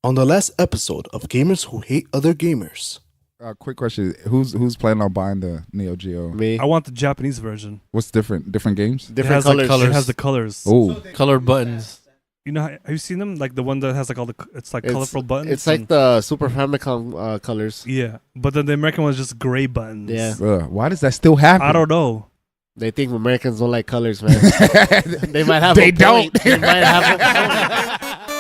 On the last episode of Gamers Who Hate Other Gamers. Quick question: Who's planning on buying the Neo Geo? Me. I want the Japanese version. What's different? Different games? Different it colors. It has the colors. Oh, Colored buttons. You know, have you seen them? Like the one that has like all the, it's like colorful buttons. It's like the Super Famicom colors. Yeah, but then the American one is just gray buttons. Yeah. why does that still happen? I don't know. They think Americans don't like colors, man. They might have. They a point. don't. They might have a point.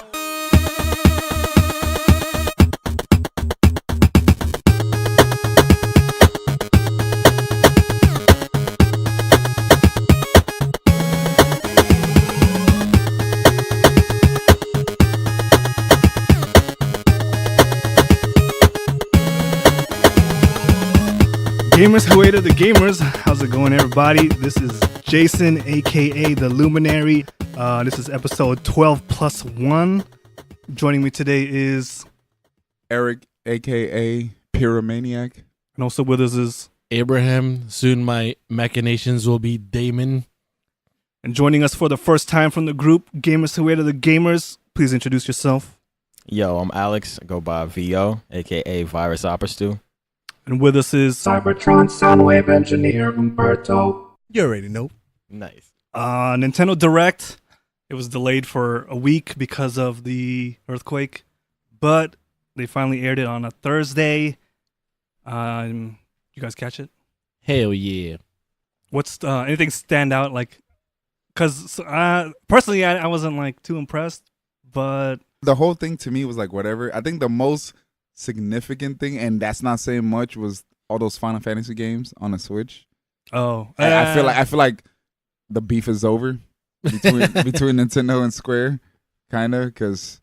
Gamers who hated the gamers, how's it going, everybody? This is Jason, aka the Luminary. This is episode 12+1. Joining me today is, Eric, aka Pyromaniac. and also with us is, Abraham. Soon my machinations will be Daemon. and joining us for the first time from the group, Gamers who hated the gamers. Please introduce yourself. Yo, I'm Alex. I go by VO, aka Virus Opera Stew. And with us is Cybertron Soundwave Engineer Umberto. You already know. Nice. Nintendo Direct. It was delayed for a week because of the earthquake, but they finally aired it on a Thursday. You guys catch it? Hell yeah. What's anything stand out? Like, because personally, I wasn't like too impressed, but The whole thing to me was like whatever. I think the most significant thing, and that's not saying much, was all those Final Fantasy games on the Switch. I feel like the beef is over between Nintendo and Square, kind of, because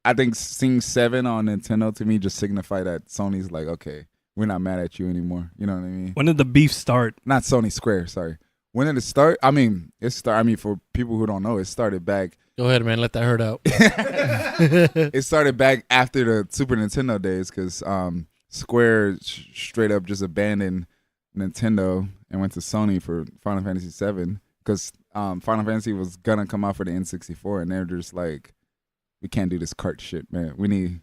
I think seeing 7 on Nintendo to me just signified that Sony's like, okay, we're not mad at you anymore. You know what I mean? when did the beef start? Not Sony, Square. Sorry. When did it start? I mean, for people who don't know, it started back. Go ahead, man. Let that hurt out. It started back after the Super Nintendo days, because Square straight up just abandoned Nintendo and went to Sony for Final Fantasy VII, because Final Fantasy was gonna come out for the N64, and they're just like, we can't do this cart shit, man. We need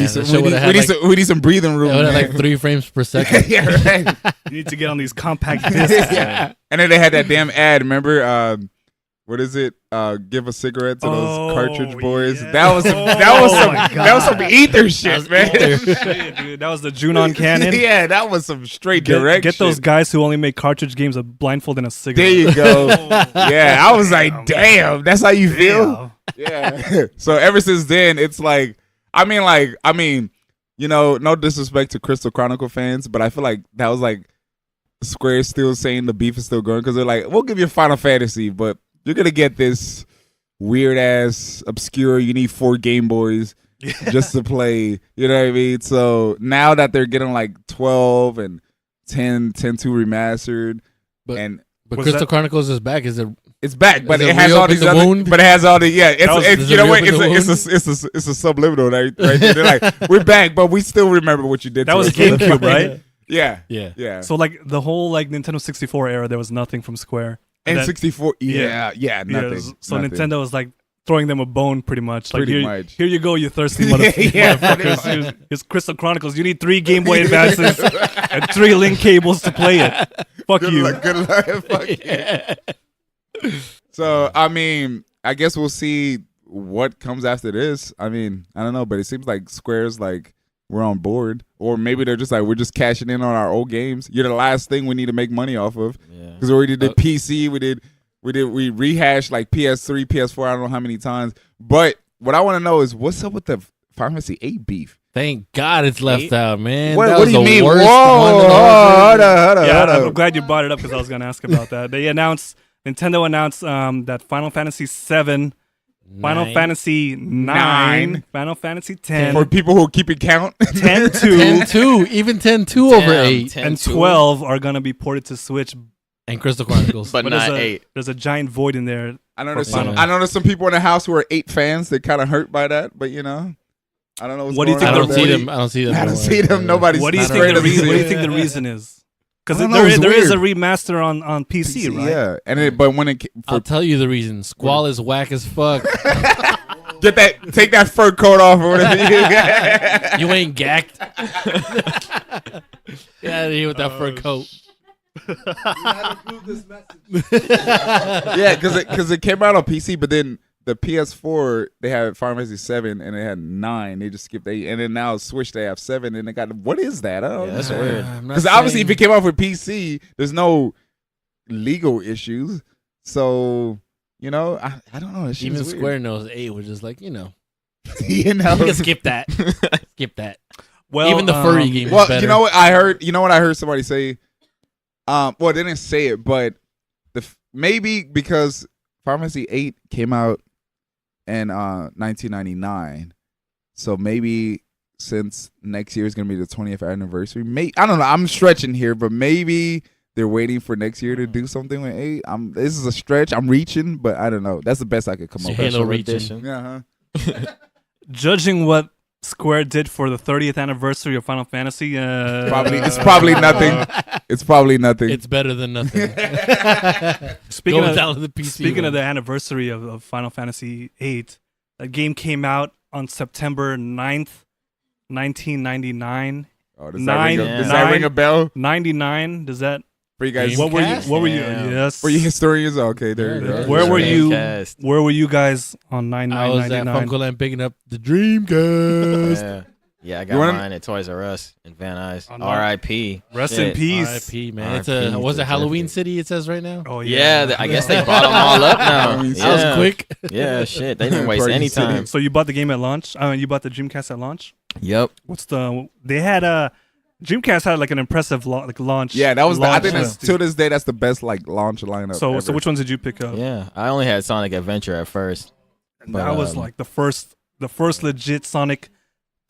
some breathing room. It had like 3 frames per second. Yeah, right. You need to get on these compact discs. Yeah. And then they had that damn ad. Remember? What is it? Give a cigarette to those cartridge boys. Yeah. That was some ether shit, man. Shit, dude, that was the Junon cannon. Yeah, that was some straight direct Get those shit. guys who only make cartridge games a blindfold and a cigarette. There you go. Yeah, I was like, damn, that's how you feel? Yeah. So ever since then, it's like, I mean, you know, no disrespect to Crystal Chronicle fans, but I feel like that was like Square still saying the beef is still going, because they're like, we'll give you Final Fantasy, but you're going to get this weird-ass, obscure, you need 4 Game Boys just to play, you know what I mean? So now that they're getting like 12 and 10-2 remastered, But Crystal Chronicles is back. it's back, but Does it it has all reopen these the other, wound? but it has all the, yeah, Does you it know what, reopen the it's a subliminal right there. They're like, we're back, but we still remember what you did. That to was us. GameCube, right? Yeah. Yeah. Yeah. So like the whole like Nintendo 64 era, there was nothing from Square. And that- 64, Yeah. nothing. So nothing. Nintendo was like throwing them a bone, pretty much. Like Pretty here, much. here you go, you thirsty Yeah, motherfuckers. Here's Crystal Chronicles. You need 3 Game Boy Advances and 3 link cables to play it. Fuck Good you. luck. Fuck you. So, I mean, I guess we'll see what comes after this. I mean, I don't know, but it seems like Square's like, we're on board. Or maybe they're just like, we're just cashing in on our old games. You're the last thing we need to make money off of. Because we already did PC. We rehashed like PS3, PS4, I don't know how many times. But what I want to know is, what's up with the Final Fantasy 8 beef? Thank God it's left out, man. What, That what was do you the mean? Whoa, worst one in all hold on. Yeah, I'm glad you brought it up because I was going to ask about that. Nintendo announced that Final Fantasy 7, Final Fantasy 9, Final Fantasy 10, For people who keep it count. 10-2, 10-2, even 10-2 over 8. and 12 are going to be ported to Switch. And Crystal Chronicles. But not there's 8. There's a giant void in there. I know Final. there's some people in the house who are 8 fans that kind of hurt by that, but you know, I don't know what's What do you going think on I the don't there. see them. I don't see them. I don't see them. Nobody's What do you straight think the up reason? see What do you it. think the reason is? Because I don't know, it's there is a weird. remaster on PC, right? Yeah, and but when it I'll tell you the reason. Squall is whack as fuck. Take that fur coat off or whatever. You ain't gacked. Get out of here with that fur coat. Yeah, because it came out on PC, but then the PS4 they had Final Fantasy 7 and they had 9. They just skipped 8, and then now Switch they have 7, and they got what is that? Yeah, that's weird. Because obviously, if it came out for PC, there's no legal issues. So I don't know. Even Square knows 8 was just like you we can skip that. Skip that. Well, even the furry game. Well, was better. you know what I heard. You know what I heard somebody say. Well, they didn't say it, but maybe because Final Fantasy 8 came out in 1999, so maybe since next year is gonna be the 20th anniversary, I don't know. I'm stretching here, but maybe they're waiting for next year to do something with 8. This is a stretch. I'm reaching, but I don't know. That's the best I could come up with. Halo reaching. Judging what Square did for the 30th anniversary of Final Fantasy, it's probably nothing. It's probably nothing. It's better than nothing. Speaking of down to the PC Speaking one. of the anniversary of Final Fantasy VIII, that game came out on September 9th, 1999. Oh, does that ring a bell 99? Does that? for you guys? What were you? Dreamcast? What were you? Damn. Yes. Were you historians? Okay, there you Yeah, go. Where were you? Dreamcast. Where were you guys on I was at 9999? Funkoland picking up the Dreamcast. Yeah, I You got wanna- mine at Toys R Us in Van Nuys. Oh, no. R.I.P. Rest Shit. in peace. R.I.P. Man, it's R.I.P. was it to Halloween Jeffrey. City? It says right now. Oh Yeah, I guess they bought them all up now. That That was quick. Yeah, shit. They didn't waste Party any City. time. So you bought the game at launch? You bought the Dreamcast at launch? Yep. They had Dreamcast had like an impressive launch. Yeah, that was. I launch think that's, list. to this day, that's the best like launch lineup. So ever. which ones did you pick up? Yeah. I only had Sonic Adventure at first. And but, that was like the first legit Sonic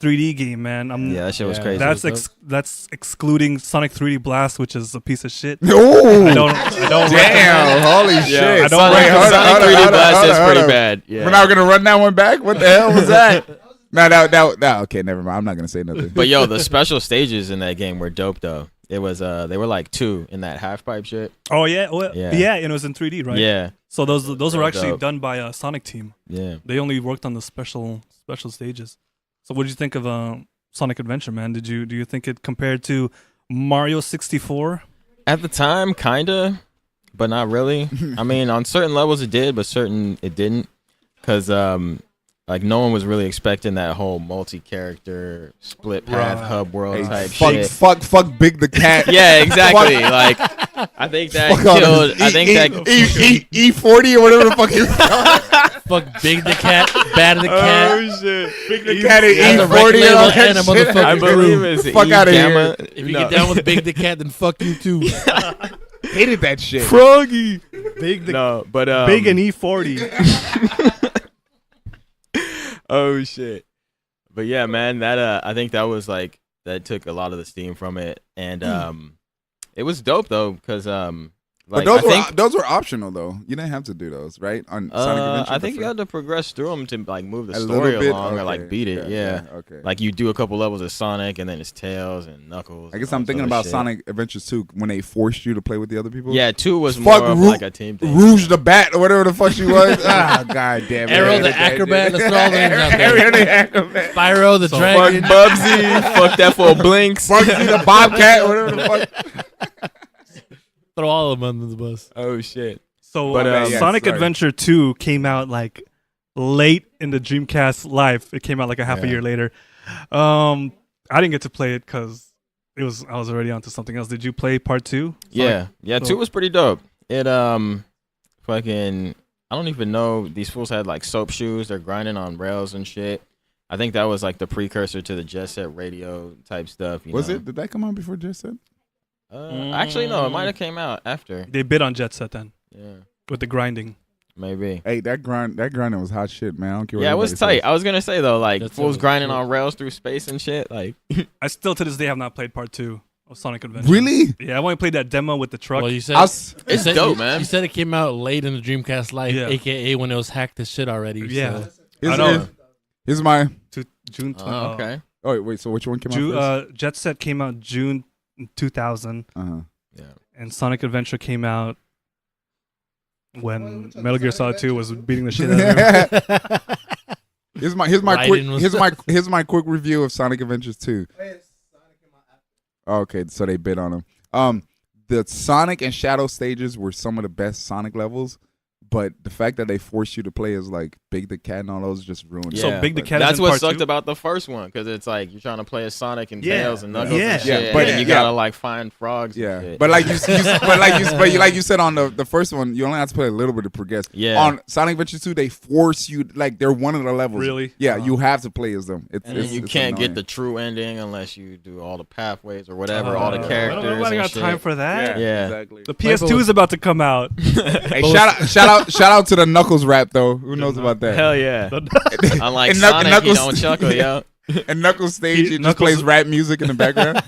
3D game, man. Yeah, that shit was Yeah. crazy. That's excluding Sonic 3D Blast, which is a piece of shit. Ooh, I don't recommend- damn, holy shit! I don't Wait, recommend hold on, Sonic hold on, 3D hold on, Blast hold is on, pretty hold on. bad. Yeah. We're not gonna run that one back. What the hell was that? No, that. Okay, never mind. I'm not gonna say nothing. But yo, the special stages in that game were dope though. It was they were like 2 in that half pipe shit. Oh yeah, Yeah. yeah, and it was in 3D, right? Yeah. So those were Real actually dope. done by a Sonic team. Yeah. They only worked on the special stages. So what did you think of Sonic Adventure, man? Do you think it compared to Mario 64? At the time, kinda, but not really. I mean, on certain levels it did, but certain it didn't, because like no one was really expecting that whole multi-character split path Right. hub world Hey, type fuck, shit. fuck, Big the Cat. Yeah, exactly. Like I think that Fuck all killed. this I think that E40 or whatever the fuck is called. Fuck Big the Cat, Bad the Cat. shit. Big the Cat and And the record E40 and all label and a that shit. motherfucking I believe crew. it's Fuck outta here. Gamma. If you get down with Big the Cat, then fuck you too. Hated that shit. Froggy. Big No, but Big and E40. Oh shit. But yeah, man, that I think that was like that took a lot of the steam from it, and it was dope though, because like But those were optional though. You didn't have to do those, right? On Sonic Adventure. I think you had to progress through them to like move the a story little bit along or like Okay, beat it. Yeah. Okay. Like you do a couple levels of Sonic and then it's Tails and Knuckles. I guess and all I'm thinking this about other shit. Sonic Adventures 2 when they forced you to play with the other people. Yeah, 2 was Fuck more of Ru- like a team thing. Rouge the Bat or whatever the fuck she was. Ah, god damn it. Arrow the Acrobat, let's throw all the names out there. Arrow the Acrobat. Spyro the Fuck Dragon. Bubsy. Fuck that for Blinks. Bugsy the Bobcat, whatever the fuck. Throw all of them under the bus. Oh shit. So But, yeah, Sonic sorry. Adventure 2 came out like late in the Dreamcast life. It came out like a half a Yeah. year later. I didn't get to play it because I was already onto something else. Did you play part 2? Yeah. Yeah, so- 2 was pretty dope. It fucking I don't even know, these fools had like soap shoes, they're grinding on rails and shit. I think that was like the precursor to the Jet Set Radio type stuff. You Was know? it? Did that come out before Just Said? Actually, no, it might have came out after. They bid on Jet Set then Yeah, with the grinding. maybe. Hey, that grinding was hot shit, man. I don't care what Yeah, it was anybody tight. I was gonna say though, like That's fools what- grinding on rails through space and shit. Like, I still to this day have not played part 2 of Sonic says. Adventure. Really? Yeah, I've only played that demo with the truck. Well, you said Us. you it's said- dope, you- man. You said it came out late in the Dreamcast life, Yeah. aka when it was hacked to shit already. Yeah. So. I know. Here's my. June 20. Oh, okay. Oh wait, so which one came out first? Jet Set came out June 2000, Uh-huh. Yeah. and Sonic Adventure came out when Metal Gear Solid 2 was beating the shit out of him. Here's my Raiden was- quick review of Sonic Adventures 2. Okay, so they bid on them. The Sonic and Shadow stages were some of the best Sonic levels, but the fact that they forced you to play as like Big the Cat and all those just ruined it. So Big the Cat is That's in what part sucked 2? about the first one, because it's like you're trying to play as Sonic and Yeah. Tails and Knuckles Yeah. and shit, Yeah, but- and then you yeah. gotta like find frogs. Yeah, and shit. but like like you said on the first one, you only have to play a little bit to progress. Yeah. On Sonic Adventure 2, they force you, like they're one of the levels. Really? Yeah, you have to play as them. and then you can't get the annoying. true ending unless you do all the pathways or whatever, all the characters. Nobody and got shit. time for that. Yeah. exactly. The PS2 is about to come out. Hey, shout out to the Knuckles rap though. Who knows about that? Hell yeah. Unlike And Sonic, Knuckles- you don't chuckle, yo. And Knuckles stage, he just Knuckles- plays rap music in the background.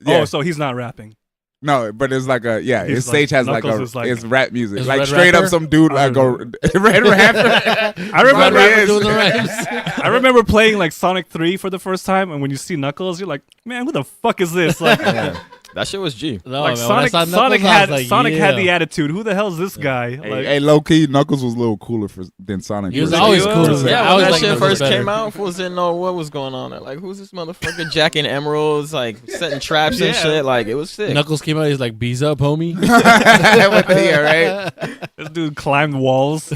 Oh, so he's not rapping. No, but it's like his He's stage like- has like Knuckles is like- it's rap music, Is like Red straight Rapper? up some dude like go red rapper. I remember Probably is. doing the raps. I remember playing like Sonic 3 for the first time, and when you see Knuckles, you're like, man, who the fuck is this? Like, Yeah. That shit was G. No, like man, when I Sonic, saw Sonic Knuckles, I had was like, Sonic had the yeah. attitude. Who the hell is this guy? Like, Hey, low key, Knuckles was a little cooler than Sonic. He was for sure. always Yeah, cool. when Yeah, I when always that liked shit Knuckles first better. came out, fools didn't know what was going on. They're like, who's this motherfucker jacking emeralds, like setting traps and Yeah. shit? Like, it was sick. Knuckles came out. He's like, "Bees up, homie." Yeah, right. this dude climbed walls.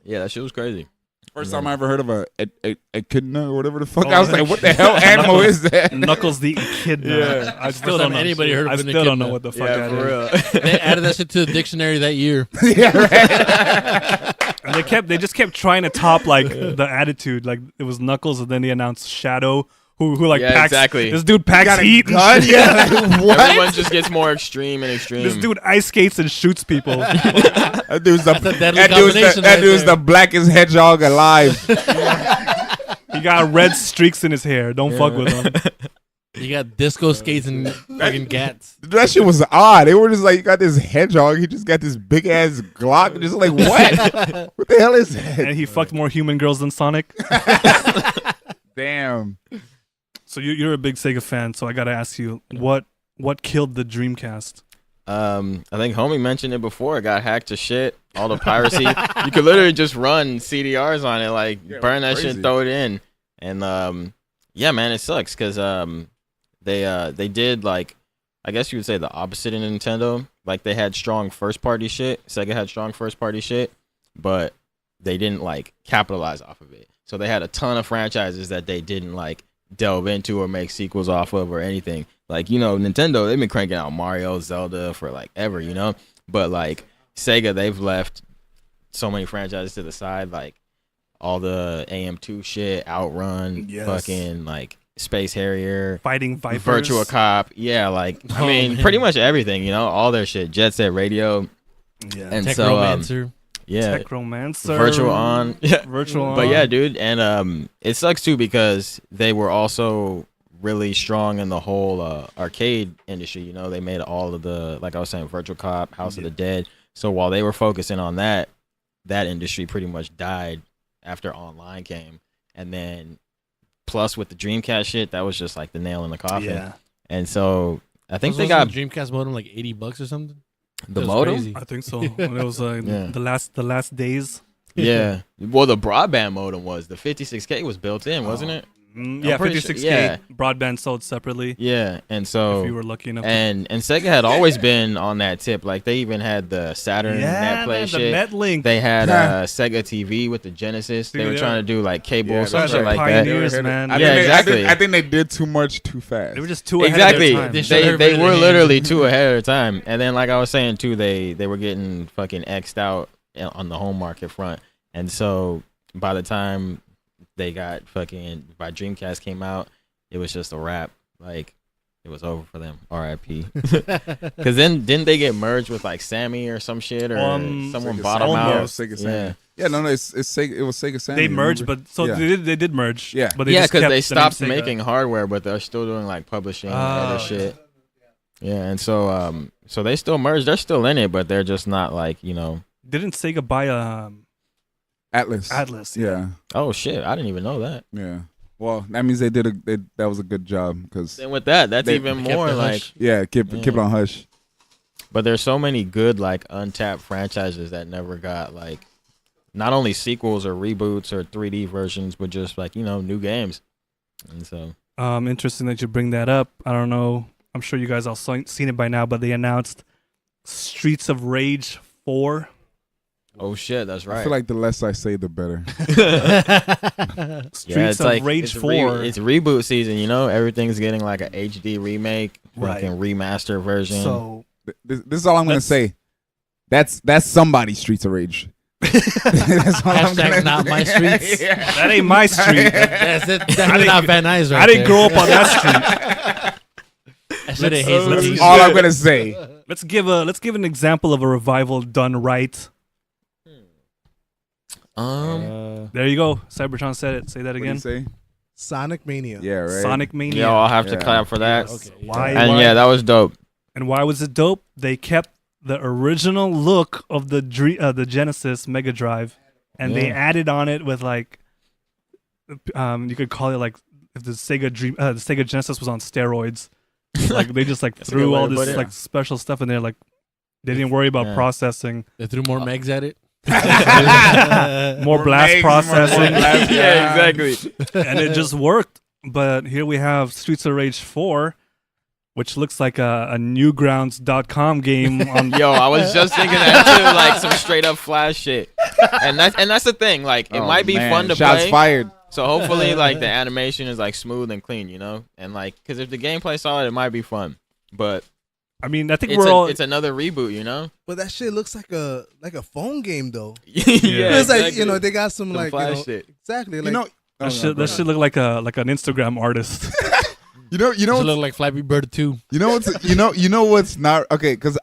Yeah, that shit was crazy. First time I ever heard of a echidna or whatever the fuck. I was like, what the hell animal is that? Knuckles the Echidna. Yeah. I still First don't time know. anybody heard of I an still don't know echidna. what the fuck Yeah, that for is. real. They added that shit to the dictionary that year. Yeah, right. And they just kept trying to top like the attitude. Like it was Knuckles, and then they announced Shadow, who like Yeah, packs. exactly. This dude packs Got a heat. and gun? shit. Yeah, like, what? Everyone just gets more extreme and extreme. This dude ice skates and shoots people. That dude's the, a deadly that dude's combination that right dude's there. the blackest hedgehog alive. He got red streaks in his hair. Don't fuck with him. You got disco skates and fucking gats. That shit was odd. They were just like, you got this hedgehog. He just got this big ass Glock. Just like, what? What the hell is that? And he fucked more human girls than Sonic. Damn. So you're a big Sega fan. So I gotta ask you, what killed the Dreamcast? I think homie mentioned it before. It got hacked to shit. All the piracy. You could literally just run CDRs on it, like Yeah, burn that crazy. shit, throw it in, and yeah, man, it sucks because they did like, I guess you would say the opposite in Nintendo. Like they had strong first party shit. Sega had strong first party shit, but they didn't like capitalize off of it. So they had a ton of franchises that they didn't like delve into or make sequels off of or anything. Like, you know, Nintendo, they've been cranking out Mario, Zelda for like ever, you know? But like Sega, they've left so many franchises to the side, like all the AM2 shit, Outrun, Yes. fucking like Space Harrier, Fighting Vipers. Virtua Cop. Yeah, like, I Oh, mean, man. pretty much everything, you know? All their shit. Jet Set Radio. Yeah. And Tech so, Romancer. yeah. Techromancer. Virtual On. Yeah. Virtual On. But yeah, dude, and it sucks too because they were also really strong in the whole arcade industry. You know, they made all of the, like I was saying, Virtual Cop, House of the Dead. So while they were focusing on that industry pretty much died after online came. And then plus with the Dreamcast shit, that was just like the nail in the coffin. Yeah. And so I think they Wasn't got the Dreamcast modem like $80 or something. the That was modem. crazy. I think so. When it was Yeah. the last days. Yeah. Well, the broadband modem was the 56K was built in, wasn't it? Yeah, pretty sure- 56K yeah. broadband sold separately. Yeah. And so If you were lucky enough. And Sega had always been on that tip. Like they even had the Saturn yeah, NetPlay man, the shit. NetLink. They had Sega TV with the Genesis. They Dude, were yeah. trying to do like cable Yeah, or some that's shit right. like that. Pioneers, man. I Yeah, think exactly. I think they did too much too fast. They were just too Exactly. ahead of their time. They showed They everybody were their literally hand. too ahead of their time. And then like I was saying too, they were getting fucking X'd out on the home market front. And so by the time they got fucking by Dreamcast came out, it was just a wrap. Like it was over for them. R.I.P. Because then didn't they get merged with like Sammy or some shit or someone Sega bought them Sammy. out? Yeah, Sega Sammy. Yeah. Yeah, no, it's Sega. It was Sega Sammy. They merged, remember? but so Yeah. they did merge. Yeah. but they Yeah, just because kept they the name stopped Sega. making hardware, but they're still doing like publishing and other shit. Yeah, and so so they still merged. They're still in it, but they're just not like, you know. Didn't Sega buy Atlas. Atlas? Yeah, Oh shit, I didn't even know that. yeah. Well, that means they that was a good job because Then with that, that's They even kept more the like. hush. yeah, keep it on hush. But there's so many good like untapped franchises that never got like not only sequels or reboots or 3D versions, but just like new games. And so, interesting that you bring that up. I don't know. I'm sure you guys all seen it by now, but they announced Streets of Rage 4. oh shit, that's right. I feel like the less I say, the better. Streets of Rage 4. It's reboot season, everything's getting like a HD remake, Right. fucking remaster version. So This is all I'm gonna say. That's somebody's Streets of Rage. That's all I'm gonna Hashtag not say. my streets. that ain't my street. That's it. Definitely not Van Nuys right I didn't there. grow up on that street. I should have That's Hazel all I'm gonna say. Let's give an example of a revival done right. There you go. Cybertron said it. Say that What do again. you say? Sonic Mania. Yeah, right. Sonic Mania. Yo, I'll have to Yeah. clap for that. Okay. Why? And yeah, that was dope. And why was it dope? They kept the original look of the Genesis Mega Drive, and they added on it with like, you could call it like if the Sega Genesis was on steroids. Like they just like That's a good threw way all to put this it. like special stuff in there. Like they didn't worry about Yeah. processing, They threw more megs at it. more blast megs, processing, more blast, Yeah, exactly. and it just worked. But here we have Streets of Rage 4, which looks like a Newgrounds.com game on Yo, I was just thinking that too, like some straight up Flash shit. And that's the thing. Like it Oh, might be man. fun to Shots play. fired. So hopefully, like the animation is like smooth and clean, and like because if the gameplay's solid, it might be fun. But I mean, I think it's another reboot, But that shit looks like a phone game though. yeah, It's like exactly. they got some like Flash shit. exactly like You know, that should look like an Instagram artist. you know Does it what's look like Flappy Bird 2? You know what's you know what's not okay? Because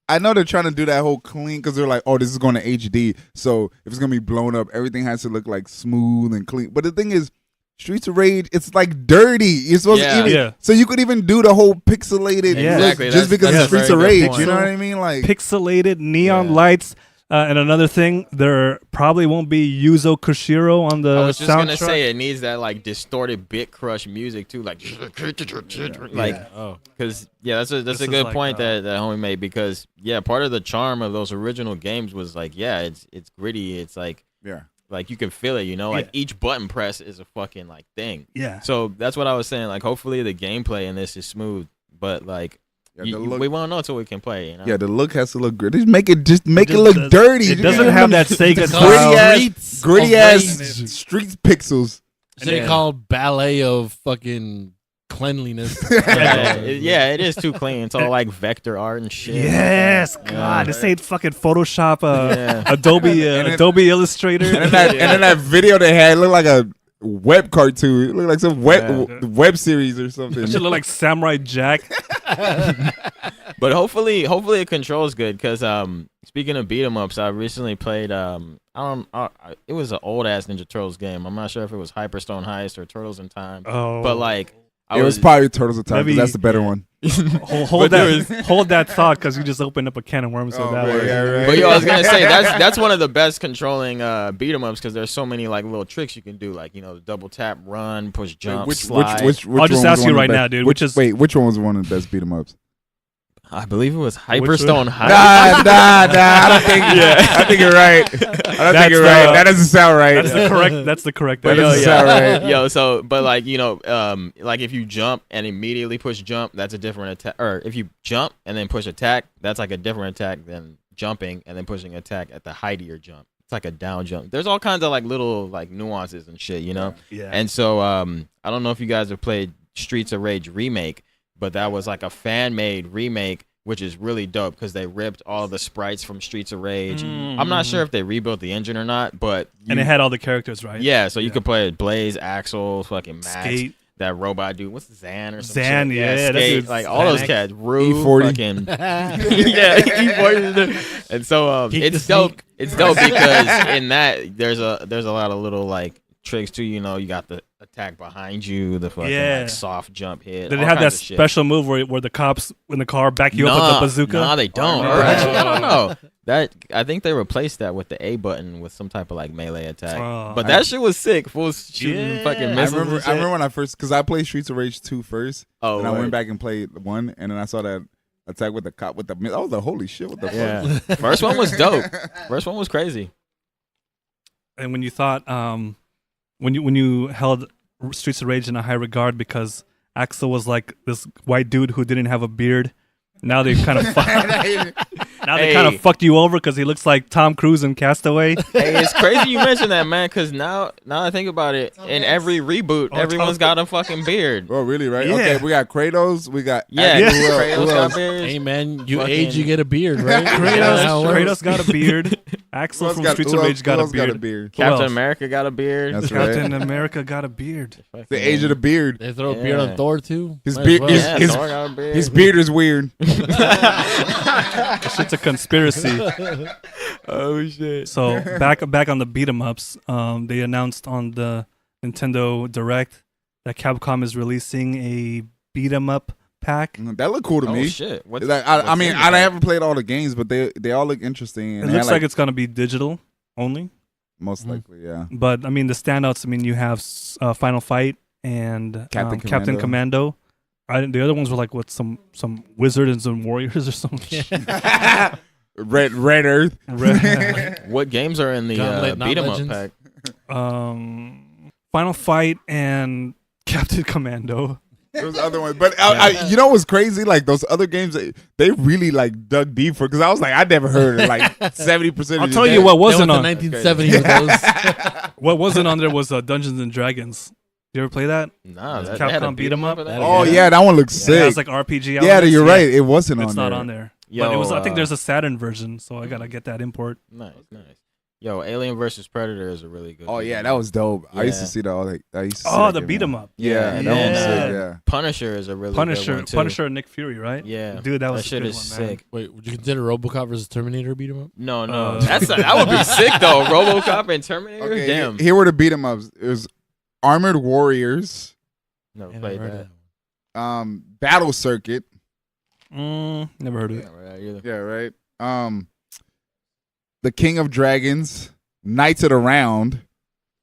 I know they're trying to do that whole clean because they're like, oh, this is going to HD, so if it's gonna be blown up, everything has to look like smooth and clean. But the thing is, Streets of Rage, it's like dirty. You're supposed to even, Yeah. so you could even do the whole pixelated Yeah. look Exactly. just because That's it's a Streets of very good Rage. point. You know what I mean? Like Pixelated neon Yeah. lights, and another thing, there probably won't be Yuzo Koshiro on the I was just gonna soundtrack. say it needs that like distorted bit crush music too, like Oh. because that's a This is good like, point that homie made because part of the charm of those original games was like it's gritty, it's like you can feel it, like each button press is a fucking like thing. Yeah. So that's what I was saying. Like hopefully the gameplay in this is smooth, but like the look, we won't know until we can play. yeah, the look has to look good. Just make it just look does- dirty. It doesn't have that Sega style. gritty ass street pixels. Should they call ballet of fucking cleanliness? It is too clean. It's all like vector art and shit. Yes, God, this ain't fucking Photoshop, Yeah. Adobe Illustrator. And then that video they had looked like a web cartoon. It looked like some web series or something. It should look like Samurai Jack. But hopefully it controls good. Cause speaking of beat 'em ups, I recently played it was an old ass Ninja Turtles game. I'm not sure if it was Hyperstone Heist or Turtles in Time. Oh, But like it was probably Turtles of Time. 'Cause Maybe- that's the better one. hold that thought because you just opened up a can of worms with that man, one. yeah, right. But yo, I was gonna say that's one of the best controlling beat 'em ups because there's so many like little tricks you can do, like the double tap, run, push, jump, slide. Which I'll just one was ask you one of right the now, best- dude, Which which is- which one was one of the best beat 'em ups? I believe it was one? Hyperstone Heist. Nah. I don't think. I think you're right. I don't think you're right. That doesn't sound right. That's the correct That answer. doesn't sound right. Yo, so but like like if you jump and immediately push jump, that's a different attack. Or if you jump and then push attack, that's like a different attack than jumping and then pushing attack at the height of your jump. It's like a down jump. There's all kinds of like little like nuances and shit, Yeah. And so I don't know if you guys have played Streets of Rage Remake, but that was like a fan made remake, which is really dope because they ripped all the sprites from Streets of Rage. I'm not sure if they rebuilt the engine or not, but And it had all the characters, right? yeah, so you could play Blaze, Axel, fucking Max, Skate. that robot dude. What's Zan or something? Zan, yeah, that Skate, dude's like all those Xanax. cats. Rue, E40. fucking yeah, E40. And so Geek the it's dope. Sneak. It's dope because in that there's a lot of little like tricks too. You got the attack behind you, the fucking Yeah. like soft jump hit. Did all they have that kinds of shit. special move where the cops in the car back you up with the bazooka? Nah, they don't. Oh, Or no. actually, I don't know. That I think they replaced that with the A button with some type of like melee attack. Oh. But that shit was sick. Full shooting Yeah. fucking I missiles. remember. and I shit. remember when I first, because I played Streets of Rage 2 first, Oh, and I word. went back and played 1, and then I saw that attack with the cop with the. I was like, holy shit! What the fuck? Yeah. First one was dope. First one was crazy. and when you thought when you held Streets of Rage in a high regard because Axel was like this white dude who didn't have a beard. Now they kind of fucked you over because he looks like Tom Cruise in Castaway. Hey, it's crazy you mentioned that, man, because now I think about it, in every reboot, everyone's got a fucking beard. Oh, really, right? Yeah. Okay, we got Kratos, we got... Kratos got got beards. Hey man, you Fucking- age, you get a beard, right? Kratos got a beard. Axel from Streets of Rage got a beard. Who Captain else? America got a beard. That's right. Captain America got a beard. The age of the beard. They throw a beard on Thor too. His Might beard- as well. Yeah, Thor got a beard. His beard is weird. That shit's a conspiracy. Oh shit. So back on the beat 'em ups. They announced on the Nintendo Direct that Capcom is releasing a beat 'em up pack. That looked cool to Oh me. shit. What's, Like, I mean, what's in I it? haven't played all the games, but they all look interesting. It And looks they like it's gonna be digital only. most likely, yeah. But I mean, the standouts. I mean, you have Final Fight and Captain Commando. The other ones were like what some wizard and some warriors or something. Red Earth. What games are in the Gauntlet, not beat 'em up Legends. pack? Final Fight and Captain Commando. Those other ones, but you know what's crazy? Like those other games, they really like dug deep for. Because I was like, I never heard of like 70%. I'll tell you what wasn't on. The 1970s. Those. What wasn't on there was Dungeons and Dragons. You ever play that? Nah, Capcom they had a beat 'em up? of that? Oh yeah, that one looks It sick. has like RPG. Yeah, elements. you're right. It wasn't It's on not there. on there. Yo, But it was. I think there's a Saturn version, so I gotta get that import. Nice. Yo, Alien vs Predator is a really good. Oh game. yeah, that was dope. I used to Yeah. see that all. Like, I used to see Oh, that the game, beat 'em man. up. Yeah, that one's sick. Yeah. Punisher is a really good one too. Punisher, and Nick Fury, right? Yeah, Dude, that was a shit good is one, man. sick. Wait, would you consider RoboCop versus Terminator beat 'em up? No, Uh, that would be sick though. RoboCop and Terminator. Okay, Damn. here were the beat 'em ups. It was Armored Warriors, Never Never played heard that. of that. Battle Circuit. Never heard of it. Yeah, right, either. Yeah, right. The King of Dragons, Knights of the Round,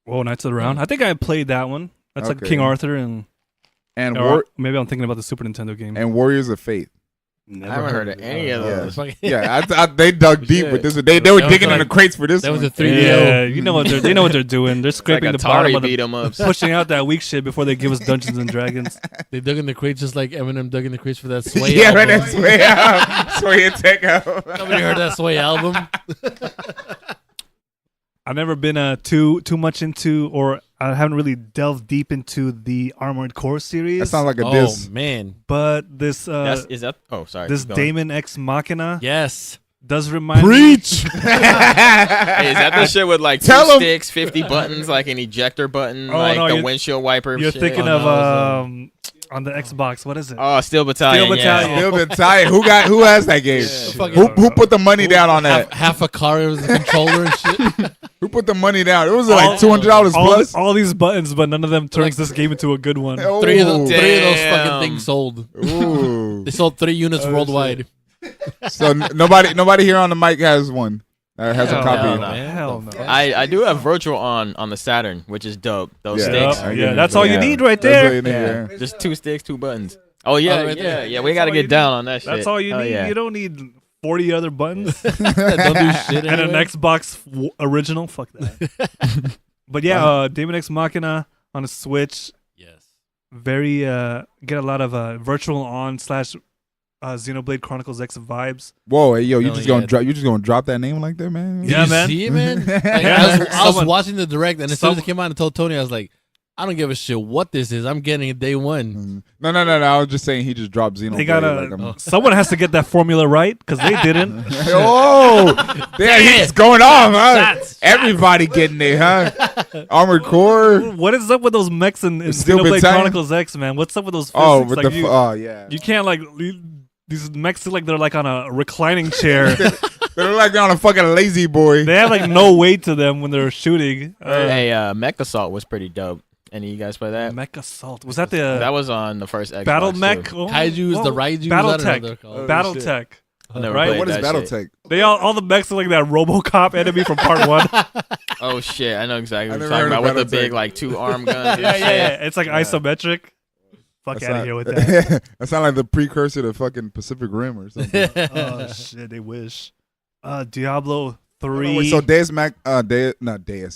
Whoa, Knights of the Round. I think I played that one. That's like Okay. King Arthur and and or maybe I'm thinking about the Super Nintendo game. Warriors of Faith. Never I haven't heard of any of Yeah. those. Fucking- Yeah, they dug deep Shit. with this one. They were That was digging in like- the crates for this That was one. a 3DO. Yeah, you know what they know what they're doing. They're It's like scraping the bottom Atari of the beat 'em ups. pushing out that weak shit before they give us Dungeons and Dragons. They dug in the crates just like Eminem dug in the crates for that Sway Yeah, album. right. That's way out. Sway and Tech out. Nobody heard that Sway album. I've never been too much into, or I haven't really delved deep into the Armored Core series. That sounds like a Oh diss. man, but this Is that? Oh, sorry. this keep going. Daemon X Machina yes. does remind me. Preach. Hey, is that the shit with like Tell 2 'em. sticks, 50 buttons, like an ejector button, Oh, like no, the you're- windshield wiper? You're shit? thinking Oh, of no, on the Xbox. What is it? Oh, Steel Battalion. Steel yeah. Battalion. Still been tired. Who has that game? Fucking- Who put the money down on that? half a car was a controller and shit. Who put the money down? It was like $200 plus. all these buttons, but none of them turns this game into a good one. Oh, Three of those Damn. fucking things sold. Ooh. They sold 3 units worldwide. So nobody here on the mic has one. Has a Hell copy. no. Hell no. I do have virtual on the Saturn, which is dope. Those Yeah. sticks. Yeah, that's all you Yeah. need right That's all there. you need, Yeah. yeah. Just 2 sticks, 2 buttons. Oh yeah, Oh, right there. yeah. We That's got to all you get down on that shit. That's all you Hell need. Yeah. You don't need 40 other buttons Don't do shit and an anyway. Xbox original. Fuck that. But yeah, Daemon X Machina on a Switch. Yes. Very get a lot of virtual on / Xenoblade Chronicles X vibes. Whoa, hey, yo, you Hell just yeah. gonna drop? You just gonna drop that name like that, man? Did Yeah, you man. see it, man? Like, Yeah. I was Someone- watching the direct, and as soon as it Some- came out, I told Tony, I was like, I don't give a shit what this is. I'm getting it day one. No. I was just saying he just dropped Xenoblade. They gotta. like, I'm- Someone has to get that formula right because they didn't. Oh, damn, it's going on, huh? Everybody getting it, huh? Armored Core. What is up with those mechs in Steel Xenoblade Battalion? Chronicles X, man? What's up with those? Oh, physics? with Like, the oh yeah. you can't like these mechs look like they're like on a reclining chair. They look like they're on a fucking lazy boy. They have like no weight to them when they're shooting. Hey, Mech Assault was pretty dope. Any of you guys play that? Mech Assault. Was that the That was on the first Xbox. Battle too. Mech? Oh, Kaijus, the whoa. Raijus, Battle I don't know what Tech. they're called. Battle shit. Tech. I never Right? played What is that shit. BattleTech? They all the mechs look like that RoboCop enemy from part 1. Oh shit, I know exactly I what you're never talking heard about of with the BattleTech. big like 2 arm guns. and yeah. shit. It's like isometric. Fuck That's out of not- here with that. That sounds like the precursor to fucking Pacific Rim or something. Oh shit, they wish. Diablo 3. Wait, so Deus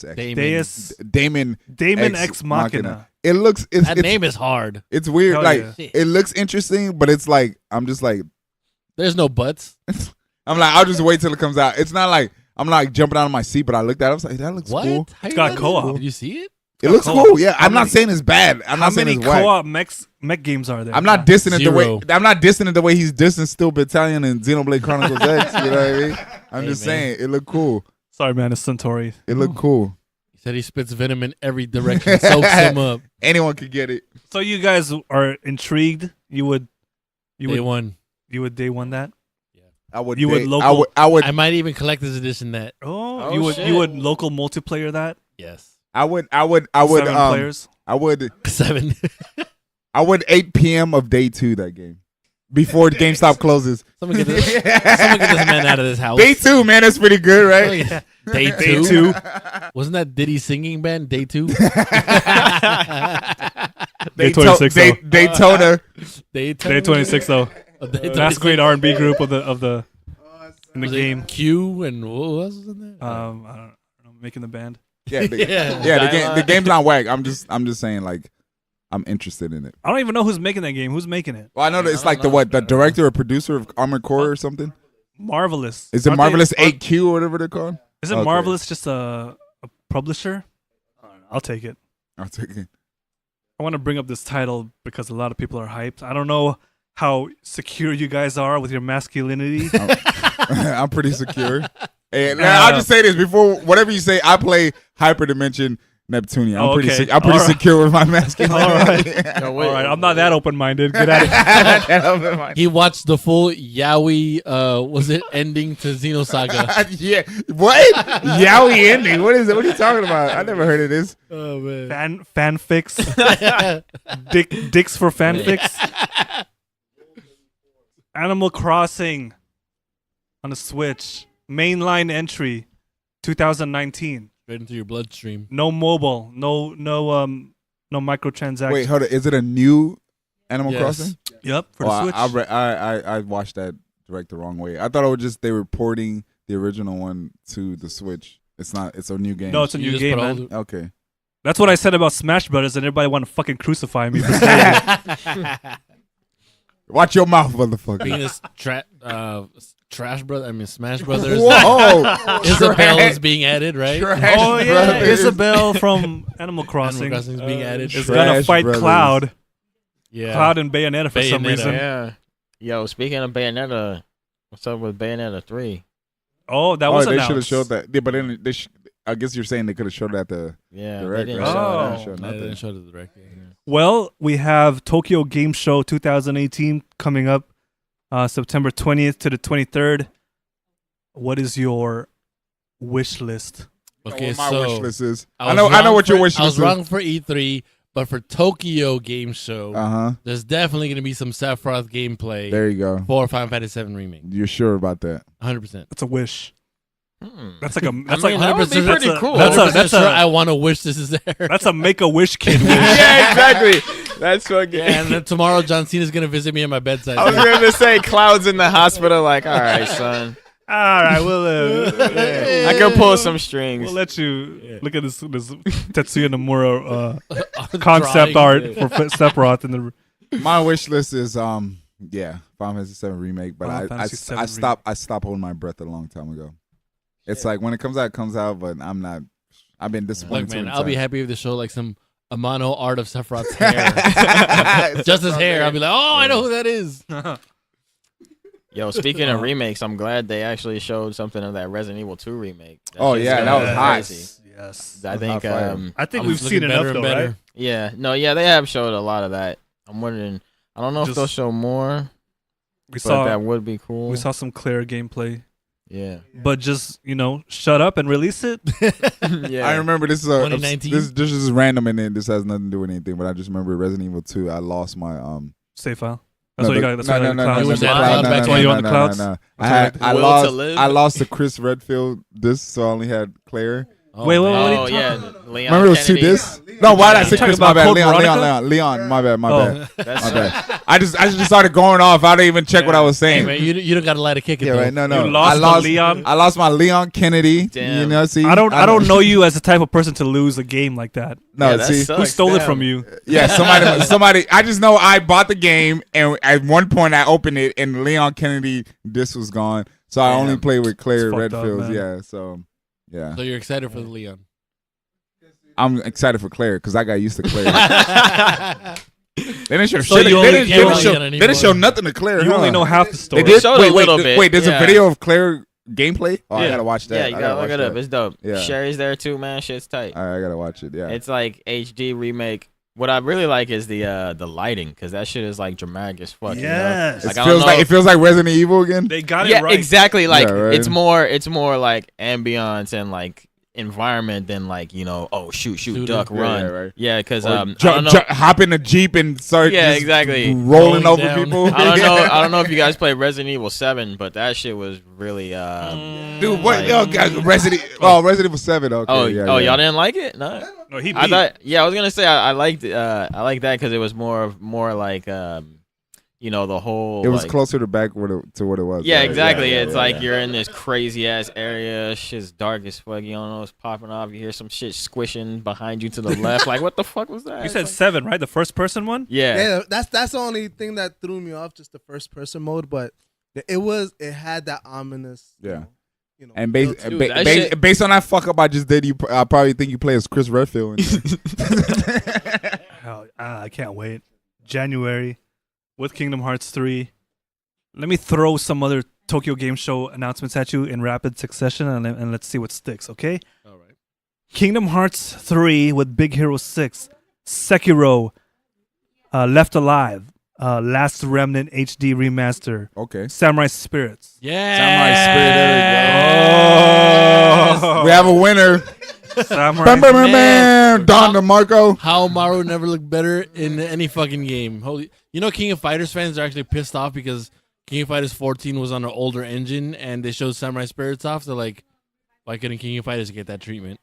Ex. Daemon X Machina. It looks That name is hard. it's weird. Hell Like yeah. it looks interesting, but it's like I'm just like There's no buts. I'm like I'll just wait till it comes out. It's not like I'm like jumping out of my seat, but I looked at it. I was like, that looks What? cool. How It's you got not- co-op. Did you see it? It looks co-op. cool. Yeah, How I'm not many- saying it's bad. I'm How not saying many it's whack. co-op mech games are there? I'm not dissing it the way Zero. I'm not dissing it the way he's dissing Steel Battalion and Xenoblade Chronicles X. You know what I mean? I'm Hey, just man. saying it looked cool. Sorry, man. It's Centauri. It looked cool. He said he spits venom in every direction, soaks him up. Anyone could get it. So you guys are intrigued? You would Day one. day one that? I would. You would date- local- I would. I might even collect this edition. That Oh, Oh, you would shit. you would local multiplayer that? yes, I would. 7 players. I would. 7. I would 8 p.m. of day 2 that game before GameStop closes. Someone get this man out of this house. Day 2, man, that's pretty good, Oh, right? yeah. Day Day 2. 2. Wasn't that Diddy singing band? Day 2. Day 26 though. Daytona. Day Day 26 though. Day Masquerade R&B group of the in the Was it game. Q and what else was in there? I don't know, making the band. Yeah, Yeah. the game's not whack. I'm just saying, like, I'm interested in it. I don't even know who's making that game. Who's making it? Well, I know that it's like the director or producer of Armored Core or something. Marvelous. Is it Aren't they- Marvelous 8Q or whatever they're called? Isn't Okay. Marvelous just a publisher? I'll take it. I'll take it. I want to bring up this title because a lot of people are hyped. I don't know how secure you guys are with your masculinity. I'm pretty secure. And I'll just say this before whatever you say. I play Hyperdimension Neptunia. I'm Oh, pretty. okay. I'm pretty All right. secure with my masculinity. No, All wait. right, I'm not that open-minded. Get out of here. He watched the full Yaoi, was it ending to Xenosaga? Yeah. What? Yowie ending. What is it? What are you talking about? I never heard of this. Oh man. Fanfics. Dicks for fanfics. Animal Crossing on the Switch. Mainline entry 2019. Straight into your bloodstream. No mobile. No microtransactions. Wait, hold on. Is it a new Animal Yes. Crossing? Yep, for Oh, the Switch. I watched that direct the wrong way. I thought it was just they were porting the original one to the Switch. It's not. It's a new game. No, it's a You new just game, put all man. Okay. That's what I said about Smash Brothers, and everybody want to fucking crucify me. For saying it. Watch your mouth, motherfucker. Being a Trash Brother, I mean Smash Brothers. Whoa. Isabel is being added, right? Trash Oh yeah, Brothers. Isabel from Animal Crossing Animal Crossing is being added. is Trash gonna fight Brothers. Cloud. Yeah. Cloud and Bayonetta for some Bayonetta. reason. Yeah. Yo, speaking of Bayonetta, what's up with Bayonetta 3? Oh, that was they announced. should have showed that. Yeah, but then I guess you're saying they could have showed that the Yeah, direct. they didn't right? show They Oh. didn't show They nothing. didn't show the direct. Yeah. Well, we have Tokyo Game Show 2018 coming up September 20th to the 23rd. What is your wish list? Okay, What my so wish list is. I I know was what your wrong wish for- I list was is. wrong for E3, but for Tokyo Game Show, there's definitely going to be some Sephiroth gameplay There you go. for Final Fantasy VII Remake. You're sure about that? 100%. That's a wish. Hmm. That's like a. That's I mean, like that would be 100%. pretty that's a- cool. that's a- 100% sure a- I want to wish this is there. That's a Make a Wish kid wish. Yeah, exactly. That's fucking. And then tomorrow, John Cena's going to visit me at my bedside. I was gonna say Cloud's in the hospital. Like, all right, son. All right, we'll I can pull some strings. we'll let you look at this Tetsuya Nomura Drawing. concept art for Sephiroth in the. My wish list is Final Fantasy VII Remake, but Final I Fantasy VII stopped holding my breath a long time ago. It's like when it comes out, it comes out, but I'm not. I've been disappointed. Look, too man, many I'll be times. happy if they show like some Amano art of Sephiroth's hair. Just his hair. I'll be like, oh, I know who that is. Yo, speaking of remakes, I'm glad they actually showed something of that Resident Evil 2 remake. Oh, shit's yeah, gonna that be was hot. crazy. Yes. I That was think, hot fire. I think I'm we've looking seen enough better and though, better. right? yeah, no, yeah, they have showed a lot of that. I'm wondering. I don't know if Just- they'll show more, We but that saw would be cool. some clear gameplay, Yeah, but just shut up and release it. yeah. I remember this is 2019? this is random and then this has nothing to do with anything. But I just remember Resident Evil 2. I lost my Save file. That's what you got. That's no, why no, the no, clouds. You wish no, that no, cloud no, back no, to when you no, on the no, clouds? no. That's I Will to lost live? I lost the Chris Redfield disc, so I only had Claire. Wait, what are Oh you yeah, talking Leon Remember it was 2 Kennedy. discs? No, why did I say Talking Chris? My about bad. Code Leon, Veronica? Leon. My bad. Oh. That's My bad. I just started going off. I didn't even check what I was Hey saying. man, you don't got to let it kick it. Yeah, though. right. No. You lost the Leon? I lost my Leon Kennedy. Damn. You know, see. I don't know you as the type of person to lose a game like that. No, Yeah, that see. sucks. Who stole it Damn. from you? Yeah, somebody. I just know I bought the game, and at one point I opened it, and Leon Kennedy disc was gone. So I only Damn. played with Claire It's fucked up, Redfields. man. Yeah, so yeah, So you're excited for the Leon? I'm excited for Claire because I got used to Claire. They didn't show So shit. you They only didn't, care they didn't about show. Leon They didn't show nothing to Claire. You huh? only know half the story. They did. Showed Wait, a little bit, wait. There's yeah. a video of Claire gameplay. Oh, I Yeah. gotta watch that. Yeah, you I gotta look watch it up. that. It's dope. Yeah. Sherry's there too, man. Shit's tight. I gotta watch it. Yeah. It's like HD remake. What I really like is the lighting, because that shit is like dramatic as fuck. Yes. You know? It Like, I don't know. feels like Resident Evil again. They got it Yeah, right. exactly. Like Yeah, right. it's more like ambiance and like environment than like, you know, oh shoot, Shooter. duck, Yeah, run. yeah, right. Yeah, because Or I don't know. hop in a Jeep and start Yeah, just exactly. rolling Rolling over down. people. I don't know. I don't know if you guys played Resident Evil 7, but that shit was really Dude, what? Like- Yo, guys, Resident Evil 7. Okay. Oh, yeah, y'all yeah. didn't like it? No. No, he beat. I thought. Yeah, I was gonna say I liked that because it was more like you know, the whole. It was like, closer to what it was. Yeah, right? exactly. Yeah, It's yeah, like yeah. you're in this crazy ass area. Shit's dark as fuck. You don't know what's popping off. You hear some shit squishing behind you to the left. Like, what the fuck was that? You said 7, right? The first person one? Yeah. Yeah, that's the only thing that threw me off, just the first person mode. But it had that ominous. Yeah. You know, And feel to it. Dude, that shit- based on that fuck up I just did, I probably think you play as Chris Redfield. Hell, I can't wait. January with Kingdom Hearts 3. Let me throw some other Tokyo Game Show announcements at you in rapid succession, and let's see what sticks, okay? All right. Kingdom Hearts 3 with Big Hero 6. Sekiro, Left Alive, Last Remnant HD Remaster. Okay. Samurai Spirits. Yeah. Samurai Spirit. There we go. We have a winner. Samurai. Bam, bam, bam, Man. bam. Don DeMarco. How Maru never looked better in any fucking game. Holy, you know, King of Fighters fans are actually pissed off because King of Fighters 14 was on an older engine and they showed Samurai Spirits off. They're like, why couldn't King of Fighters get that treatment?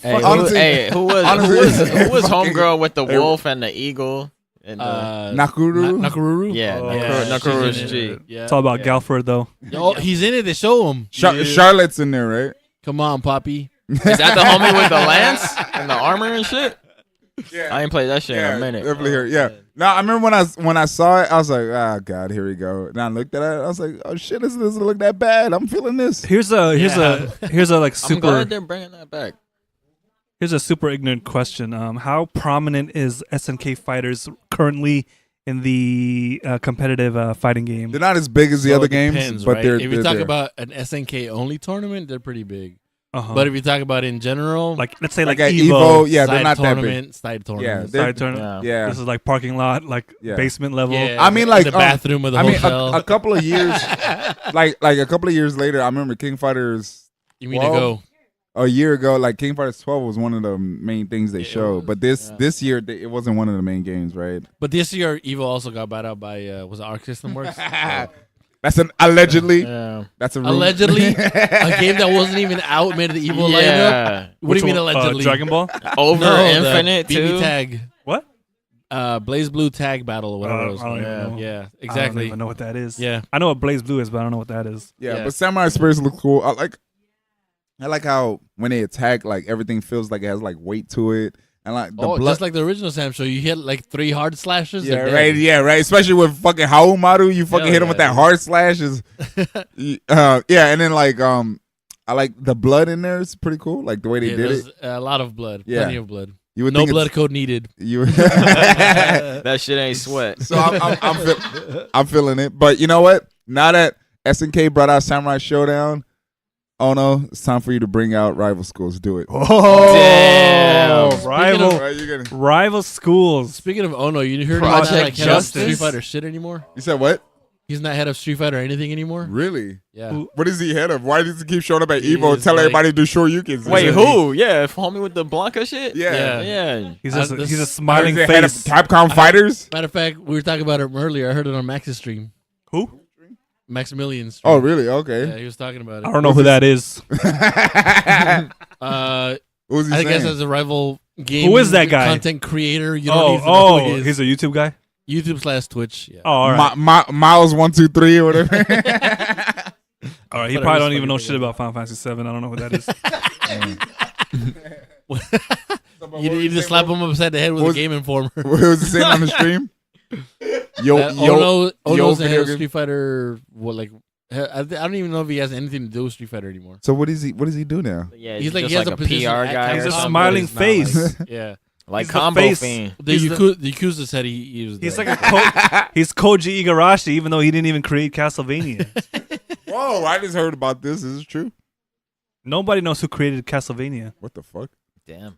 Hey, Honestly- who was homegirl with the wolf and the eagle? And Nakuru. Nakaruru? yeah, Oh, Nakuru's she's in G. it. Yeah. It's all about Yeah. Galford, though. Oh, he's in it. They show him. Charlotte's in there, right? Come on, Poppy. Is that the homie with the lance and the armor and shit? Yeah. I ain't played that shit in a minute. Definitely here. Yeah. No, I remember when I saw it, I was like, ah, God, here we go. And I looked at it, I was like, oh shit, this doesn't look that bad. I'm feeling this. Here's a like I'm super glad they're bringing that back. here's a super ignorant question. How prominent is SNK Fighters currently in the competitive fighting game? They're not as big as the So other it games, depends, but right? they're. If you they're talk there. about an SNK only tournament, they're pretty big. Uh-huh. But if you talk about in general, like let's say like at Evo, yeah, they're side not that big. tournament, side tournament. they're- side tournament. Yeah. Yeah. This is like parking lot, like Yeah. basement level. Yeah, I mean, like, the bathroom of the I mean, hotel. a couple of years, like a couple of years later, I remember King Fighters. you mean well, to go? A year ago, like King Fighters 12 was one of the main things they showed, but this year it wasn't one of the main games, right? But this year, Evo also got bought out by was it Arc System Works? That's an allegedly. Yeah. That's a rumor. Allegedly, a game that wasn't even out made the Evo lineup. Yeah. What do you mean allegedly? Dragon Ball. Over No, Infinite the BB too. tag. What? Blaze Blue tag battle or whatever it was. I don't called. even know. Yeah, I don't exactly. even know what that is. Yeah. I know what Blaze Blue is, but I don't know what that is. Yeah, Yeah. but Samurai Spirits look cool. I like how when they attack, like everything feels like it has like weight to it, and like the Oh, blood. just like the original Sam show, you hit like 3 hard slashes. Yeah, they're dead. right. Yeah, right. Especially with fucking Haumaru, you fucking Hell hit him with yeah, that dude. hard slash. Yeah, and then like I like the blood in there. It's pretty cool. Like the way they Yeah, did there's it. a lot of blood. Yeah. Plenty of blood. You would No think blood it's- code needed. You. That shit ain't sweat. So I'm feeling it. But you know what? Now that SNK brought out Samurai Showdown, oh no, it's time for you to bring out Rival Schools. Do it. Damn. Rival, Right, you're gonna- rival schools. Speaking of Ono, you heard Project he's not like head of Justice? Street Fighter shit anymore? You said what? He's not head of Street Fighter or anything anymore? Really? Yeah. Who- What is he head of? Why does he keep showing up at He Evo and is tell like- everybody to do Shoryukens? Wait, Is who? Yeah, homie with the Blanca shit. Yeah. Yeah. He's this- he's a He smiling the head of face. Capcom Fighters? Matter of fact, we were talking about it earlier. I heard it on Max's stream. Who? Maximilian's stream. Oh, really? Okay. Yeah, he was talking about I it. don't know who that is. What was he I guess saying? as a rival game. Who is that guy? Content creator. You don't need to know who he is. He's a YouTube guy. YouTube/Twitch. Yeah. Oh, all right. Miles 123 or whatever. All right. He Whatever probably don't he's even know fucking shit about Final Fantasy 7. I don't know who that is. You need to slap him upside the head with a was- Game Informer. What was he saying on the stream? Ono's the head video of game. Street Fighter. What like? I don't even know if he has anything to do with Street Fighter anymore. So what does he do now? Yeah, He's like just he has like a position PR at guy. He's or a something. smiling But it's not face. like- yeah. like He's the combo face. fiend. The He's Yakuza said he was. He's the- like he's Koji Igarashi, even though he didn't even create Castlevania. Whoa! I just heard about this. Is this true? Nobody knows who created Castlevania. What the fuck? Damn.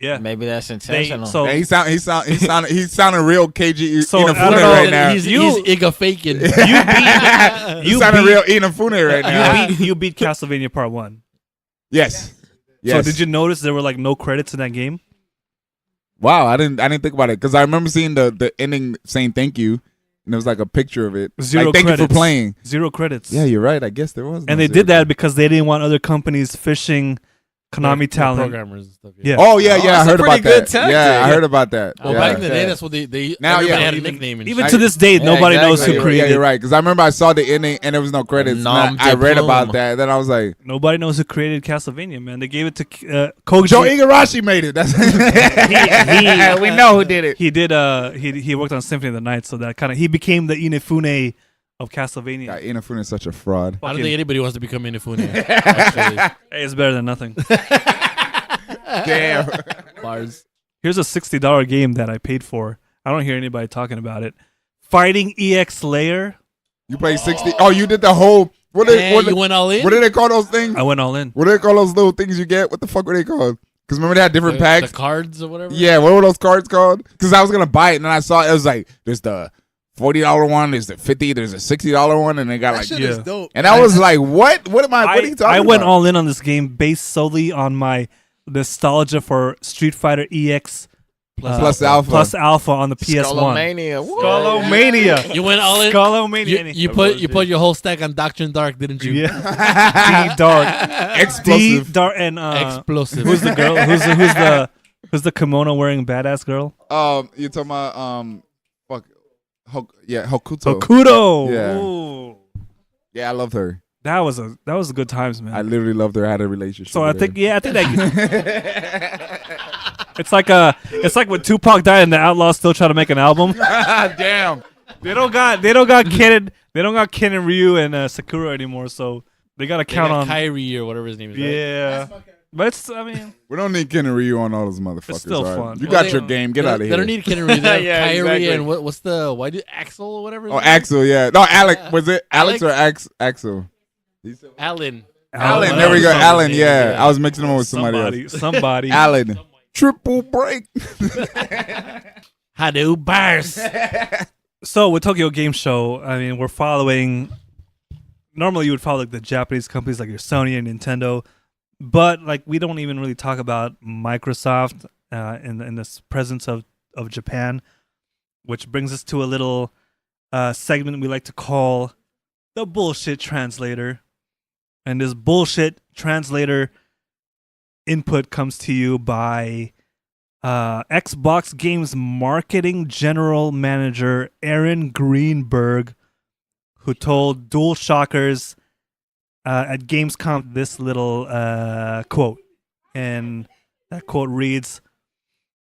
Yeah. Maybe that's intentional. So Hey, he sounded real KG So, Inafune I don't know. right now. He's You- Iga faking. He sounded real Inafune right now. you beat Castlevania Part 1. Yes. So did you notice there were like no credits in that game? Wow, I didn't think about it because I remember seeing the ending saying thank you, and it was like a picture of it. Zero like, thank credits. you for playing. 0 credits. Yeah, you're right. I guess there was. And they did that because they didn't want other companies fishing Konami talent. Programmers and stuff. Yeah. Oh yeah, Oh, yeah. I that's a heard pretty about good that. tactic. Yeah, I heard about that. Well, yeah. back in the day, that's what they Now, everybody yeah. had a nickname. And Even shit. to this day, Yeah, nobody knows exactly. who Yeah, created you're it. right. Because I remember I saw the ending and there was no credits. And Nom I de read about plume. that. Then I was like, Nobody knows who created Castlevania, man. They gave it to Koji. Joe Igarashi made it. That's we know who did it. He did. He worked on Symphony of the Night, so that kind of he became the Inafune of Castlevania. God, Inafune is such a fraud. I don't think anybody wants to become Inafune. Actually, Hey, it's better than nothing. Damn. bars. Here's a $60 game that I paid for. I don't hear anybody talking about it. Fighting EX Layer. You played 60. Oh, you did the whole. What Man, you went all in. do they call those things? I went all in. What do they call those little things you get? What the fuck were they called? Because remember they had different packs. The cards or whatever. Yeah, what were those cards called? Because I was gonna buy it and then I saw it was like there's the $40 one, there's the $50, there's a $60 one, and they got That like shit yeah. is dope. and I was like, what? What am I? What are you talking I about? went all in on this game based solely on my nostalgia for Street Fighter EX Plus Alpha. Plus Alpha on the PS1. Skullomania. What? Skullomania. You went all in. Skullomania. You put your whole stack on Doctrine Dark, didn't you? Yeah. D Dark. D Explosive. Dark and Explosive. who's the girl? Who's the kimono wearing badass girl? You're talking about Hokuto. Hokuto. Yeah. Ooh. Yeah, I loved her. That was a good times, man. I literally loved her. I had a relationship. So I with her. think that it's like when Tupac died and the Outlaws still try to make an album. Damn. They don't got Ken and Ryu and Sakura anymore, so they gotta They count got on. Kyrie or whatever his name is. Right? Yeah, but it's We don't need Ken and Ryu on all those motherfuckers. still all right? fun. You Well, got your game. Get out of They here. don't need Ken and Ryu. They have Yeah, Kyrie exactly. and what's the why do Axel or whatever? his Oh, name is? Axel. Yeah. No, Alec. Was it Alex Alex? or Axel? Alan. Alan. There we go. Alan. Yeah. I was mixing him with somebody else. Somebody. Alan. Triple break. Hadou bars. So with Tokyo Game Show, I mean, we're following. Normally, you would follow like the Japanese companies like your Sony and Nintendo, but like we don't even really talk about Microsoft in this presence of Japan, which brings us to a little segment we like to call the bullshit translator. And this bullshit translator input comes to you by Xbox Games Marketing General Manager Aaron Greenberg, who told DualShockers at Gamescom this little quote. And that quote reads,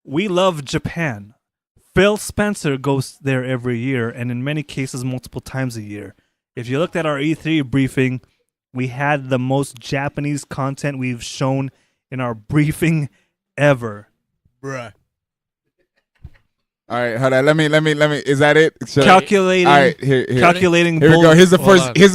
"We love Japan. Phil Spencer goes there every year, and in many cases multiple times a year. If you looked at our E3 briefing, we had the most Japanese content we've shown in our briefing ever." Bruh. All right, hold on. Let me. Is that it? Should I- Calculating, All right, here. calculating. Here we go. Here's the Hold first. on. Here's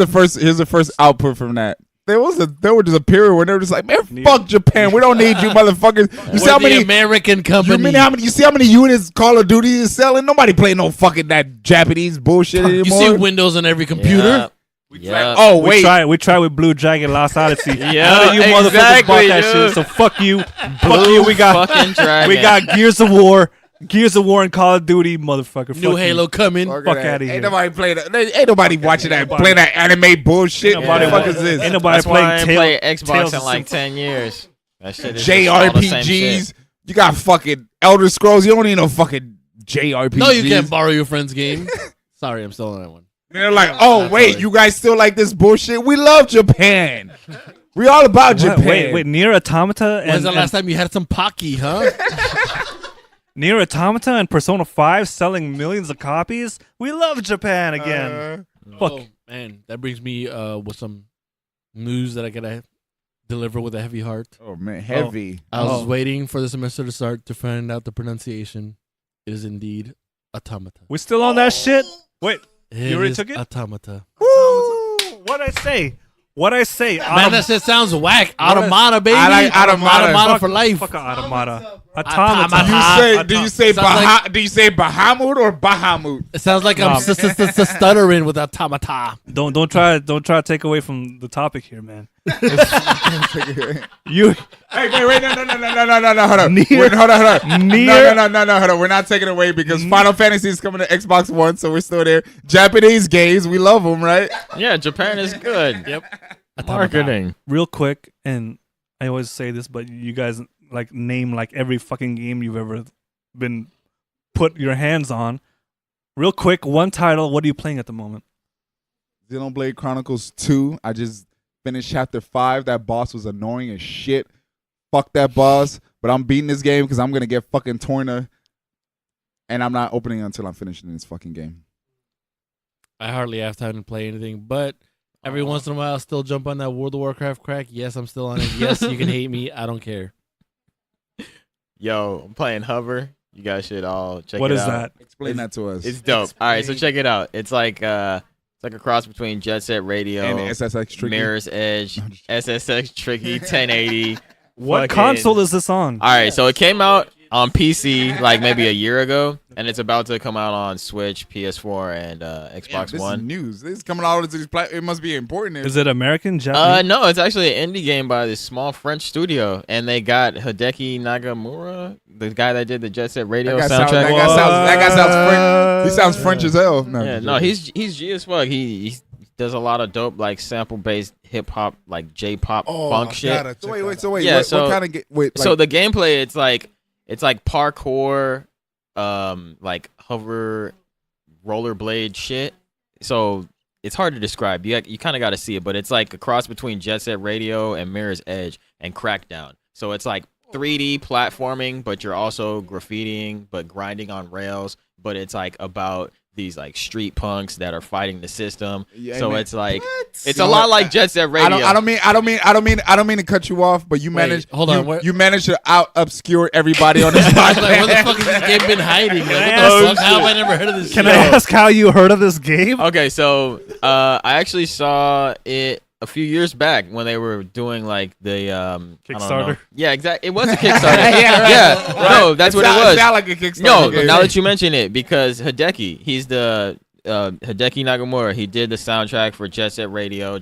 the first output from that. There was just a period where they were just like, man, fuck Japan. We don't need you, motherfuckers. You see We're how the many? American company. You see how many units Call of Duty is selling? Nobody playing no fucking that Japanese bullshit You anymore. see Windows on every computer. Yeah. Oh We wait, tried with Blue Dragon Lost Odyssey. Yeah, None of you motherfuckers exactly, bought that dude. shit. So fuck you. Fuck you. We got fucking dragon. we got Gears of War and Call of Duty, motherfucker. New Fuck Halo You. coming. Fuck Fuck that. outta here. Ain't nobody playing that. Ain't nobody watching that. nobody- Playing that anime bullshit. Ain't What nobody the fuck wa- is this? ain't nobody That's why I playing ain't play Tales Xbox of in like Symphomy. 10 years. That shit is just all the same JRPGs. shit. You got fucking Elder Scrolls. You don't need no fucking JRPGs. No, you can't borrow your friend's game. Sorry, I'm still on that one. And they're like, oh wait, you guys still like this bullshit? We love Japan. We all about Japan. Wait, Nier Automata When's the last time you had some Pocky, huh? Nier Automata and Persona 5 selling millions of copies? We love Japan again. Fuck. Oh, man, that brings me with some news that I gotta deliver with a heavy heart. Oh man, heavy. I was waiting for the semester to start to find out the pronunciation. It is indeed automata. We still on that shit? Wait, It you already is took it? Automata. What'd I say? What'd I say? Man, that shit sounds whack. Automata, baby. I like automata. Automata for life. Fuck automata. Automata. Do you say Sounds like- do you say Bahamut or Bahamut? It sounds like I'm stuttering with automata. Don't try to take away from the topic here, man. You Hey, wait, no, hold on. Nier- Wait, hold on. Nier- No, hold on. We're not taking it away because Final Fantasy is coming to Xbox One, so we're still there. Japanese games, we love them, right? Yeah, Japan is good. Yep. Marketing. real quick, and I always say this, but you guys like name like every fucking game you've ever been put your hands on. Real quick, one title. What are you playing at the moment? Xenoblade Chronicles 2. I just finished chapter 5. That boss was annoying as shit. Fuck that boss. But I'm beating this game because I'm going to get fucking Torna. And I'm not opening it until I'm finishing this fucking game. I hardly have time to play anything, but every once in a while I'll still jump on that World of Warcraft crack. Yes, I'm still on it. Yes, you can hate me. I don't care. Yo, I'm playing Hover. You guys should all check What it is out. that? Explain that to us. It's dope. All right, so check it out. It's like a cross between Jet Set Radio, and SSX Tricky. Mirror's Edge, SSX Tricky, 1080. What fucking- console is this on? All right, so it came out on PC like maybe a year ago, and it's about to come out on Switch, PS4, and Xbox This One. is news. This is coming out of these it must be important. Is it American, Japanese? No, it's actually an indie game by this small French studio, and they got Hideki Nagamura, the guy that did the Jet Set Radio that soundtrack. guy sounds French. He sounds French as hell. No, Yeah, no, he's G as fuck. He does a lot of dope like sample based hip hop, like J-pop funk shit. So wait. Yeah, what kind of so the gameplay, it's like parkour, like hover, rollerblade shit. So it's hard to describe. You kind of got to see it, but it's like a cross between Jet Set Radio and Mirror's Edge and Crackdown. So it's like 3D platforming, but you're also graffitiing, but grinding on rails. But it's like about these like street punks that are fighting the system. Yeah, so man. it's like it's a lot like Jet Set Radio. I don't mean to cut you off, but you managed. hold on, you managed to out obscure everybody on this I was podcast. like, where the fuck has this game been hiding? Like, I what the fuck? How have I never heard of this Can shit? I ask how you heard of this game? Okay, so I actually saw it a few years back when they were doing like the I don't know. Kickstarter? Yeah, exactly. It was a Kickstarter. Yeah, right. No, that's what it was. Sound like a Kickstarter. No, game. now that you mention it, because Hideki, he's the Hideki Nagamura. He did the soundtrack for Jet Set Radio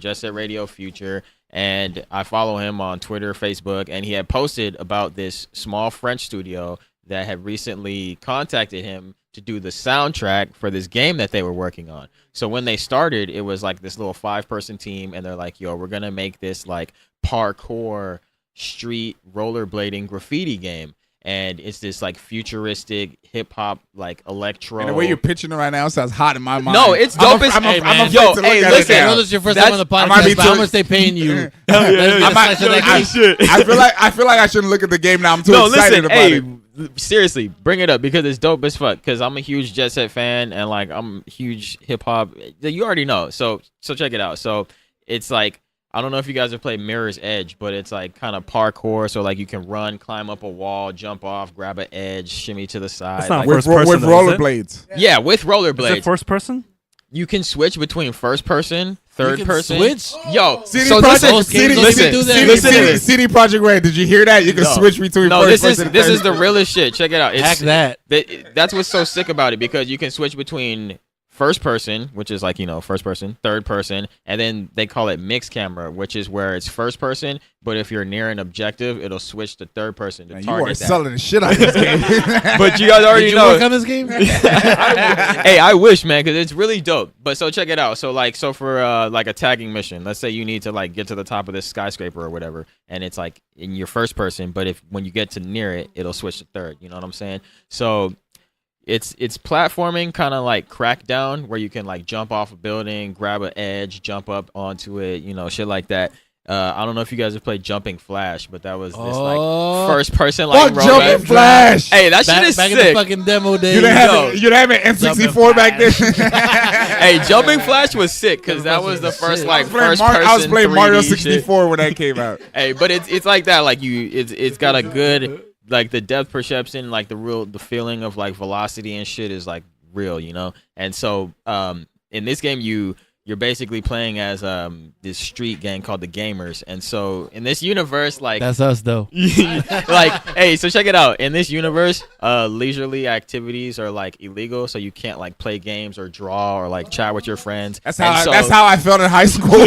Future, and I follow him on Twitter, Facebook, and he had posted about this small French studio that had recently contacted him to do the soundtrack for this game that they were working on. So when they started, it was like this little 5-person team, and they're like, yo, we're gonna make this like parkour street rollerblading graffiti game. And it's this like futuristic hip hop, like electro. And the way you're pitching it right now sounds hot in my mind. No, it's dope as I'm man. afraid Yo, to look hey, at listen, it I now. know this is your first That's- time on the I might be podcast, but how too- much they paying you? I feel like I shouldn't look at the game now. I'm too No, excited listen, about it. seriously, bring it up because it's dope as fuck. Because I'm a huge Jet Set fan and like I'm a huge hip hop. You already know, so check it out. So it's like I don't know if you guys have played Mirror's Edge, but it's like kind of parkour. So like you can run, climb up a wall, jump off, grab an edge, shimmy to the side. That's not Like, first With person, though, is it? rollerblades. yeah, with Is rollerblades. it first person? You can switch between first person, third can person. switch? Yo, CD so Projekt- listen, CD listen, do that. listen to this. CD Projekt Red. Did you hear that? You can No. switch between No, first this is person and this third is the realest shit. Check it out. Hack that. That's what's so sick about it because you can switch between first person, which is like, first person, third person, and then they call it mixed camera, which is where it's first person, but if you're near an objective, it'll switch to third person to Man, target you are that. selling the shit out of this game. But you guys already Did you know. work on this game? Hey, I wish, man, because it's really dope. But so check it out. So for like a tagging mission, let's say you need to like get to the top of this skyscraper or whatever, and it's like in your first person, but when you get to near it, it'll switch to third. You know what I'm saying? So it's platforming, kind of like Crackdown, where you can like jump off a building, grab an edge, jump up onto it, shit like that. I don't know if you guys have played Jumping Flash, but that was this like first person like Fuck Jumping Flash. Hey, that shit is back sick. in the fucking demo days. You didn't have an N64 back then. Hey, Jumping Flash was sick because that was the first like first person. I was playing Mario 3D shit. 64 when that came out. Hey, but it's like that. Like it's got a good like the depth perception, like the feeling of like velocity and shit is like real, And so in this game you're basically playing as this street gang called the Gamers, and so in this universe, like That's us though. like, hey, so check it out. In this universe, leisurely activities are like illegal, so you can't like play games or draw or like chat with your friends. That's how I felt in high school.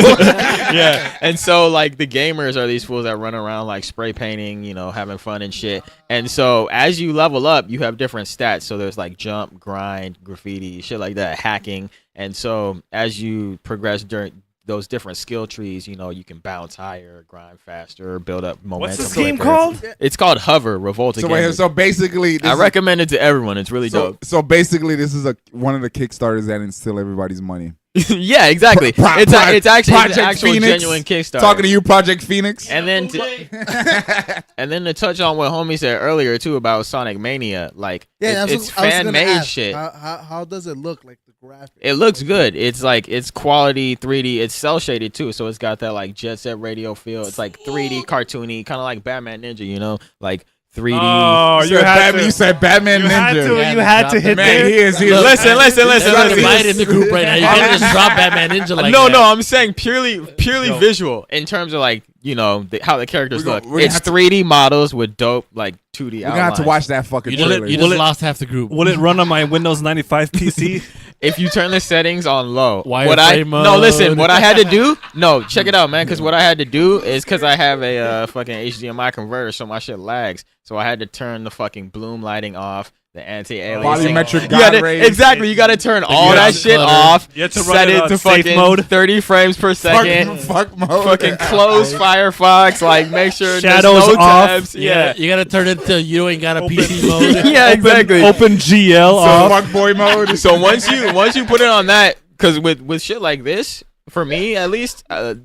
Yeah, and so like the Gamers are these fools that run around like spray painting, having fun and shit. And so as you level up, you have different stats. So there's like jump, grind, graffiti, shit like that, hacking. And so as you progress during those different skill trees, you can bounce higher, grind faster, build up momentum. What's this game called? It's called Hover, Revolt so, Gamers. so basically, I recommend it to everyone. It's really dope. So basically, this is one of the Kickstarters that instill everybody's money. Yeah, exactly. It's actually an actual Phoenix, genuine Kickstarter. Talking to you, Project Phoenix. And then to touch on what homie said earlier too about Sonic Mania, like it's fan made shit. How does it look like the graphics? It looks good. It's like it's quality 3D. It's cell shaded too, so it's got that like Jet Set Radio feel. It's like 3D cartoony, kind of like Batman Ninja, like 3D. Oh, you said Batman Ninja. You had to hit Man, there. he is. Listen. Everybody in the group right now. You can't just drop Batman Ninja like No, that. I'm saying purely visual in terms of like how the characters look. It's have to- 3D models with dope like 2D We're outlines. gonna have to watch that fucking trailer. You just lost half the group. Will it run on my Windows 95 PC? If you turn the settings on low, Wireframe mode. no, listen, what I had to do, check it out, man, because what I had to do is because I have a fucking HDMI converter, so my shit lags, so I had to turn the fucking bloom lighting off, the anti-aliasing. Volumetric You God gotta- rays. Exactly, you got to turn all you that have shit clutter. off, You have to set run it it on to safe fucking mode. 30 frames per second. Fuck mode. Fucking close Firefox, like make sure Shadows there's no off. tabs. Yeah, you gotta turn it to you ain't got a PC mode. Yeah, exactly. Open GL off. Fuck boy mode. So once you put it on that, because with shit like this, for me at least,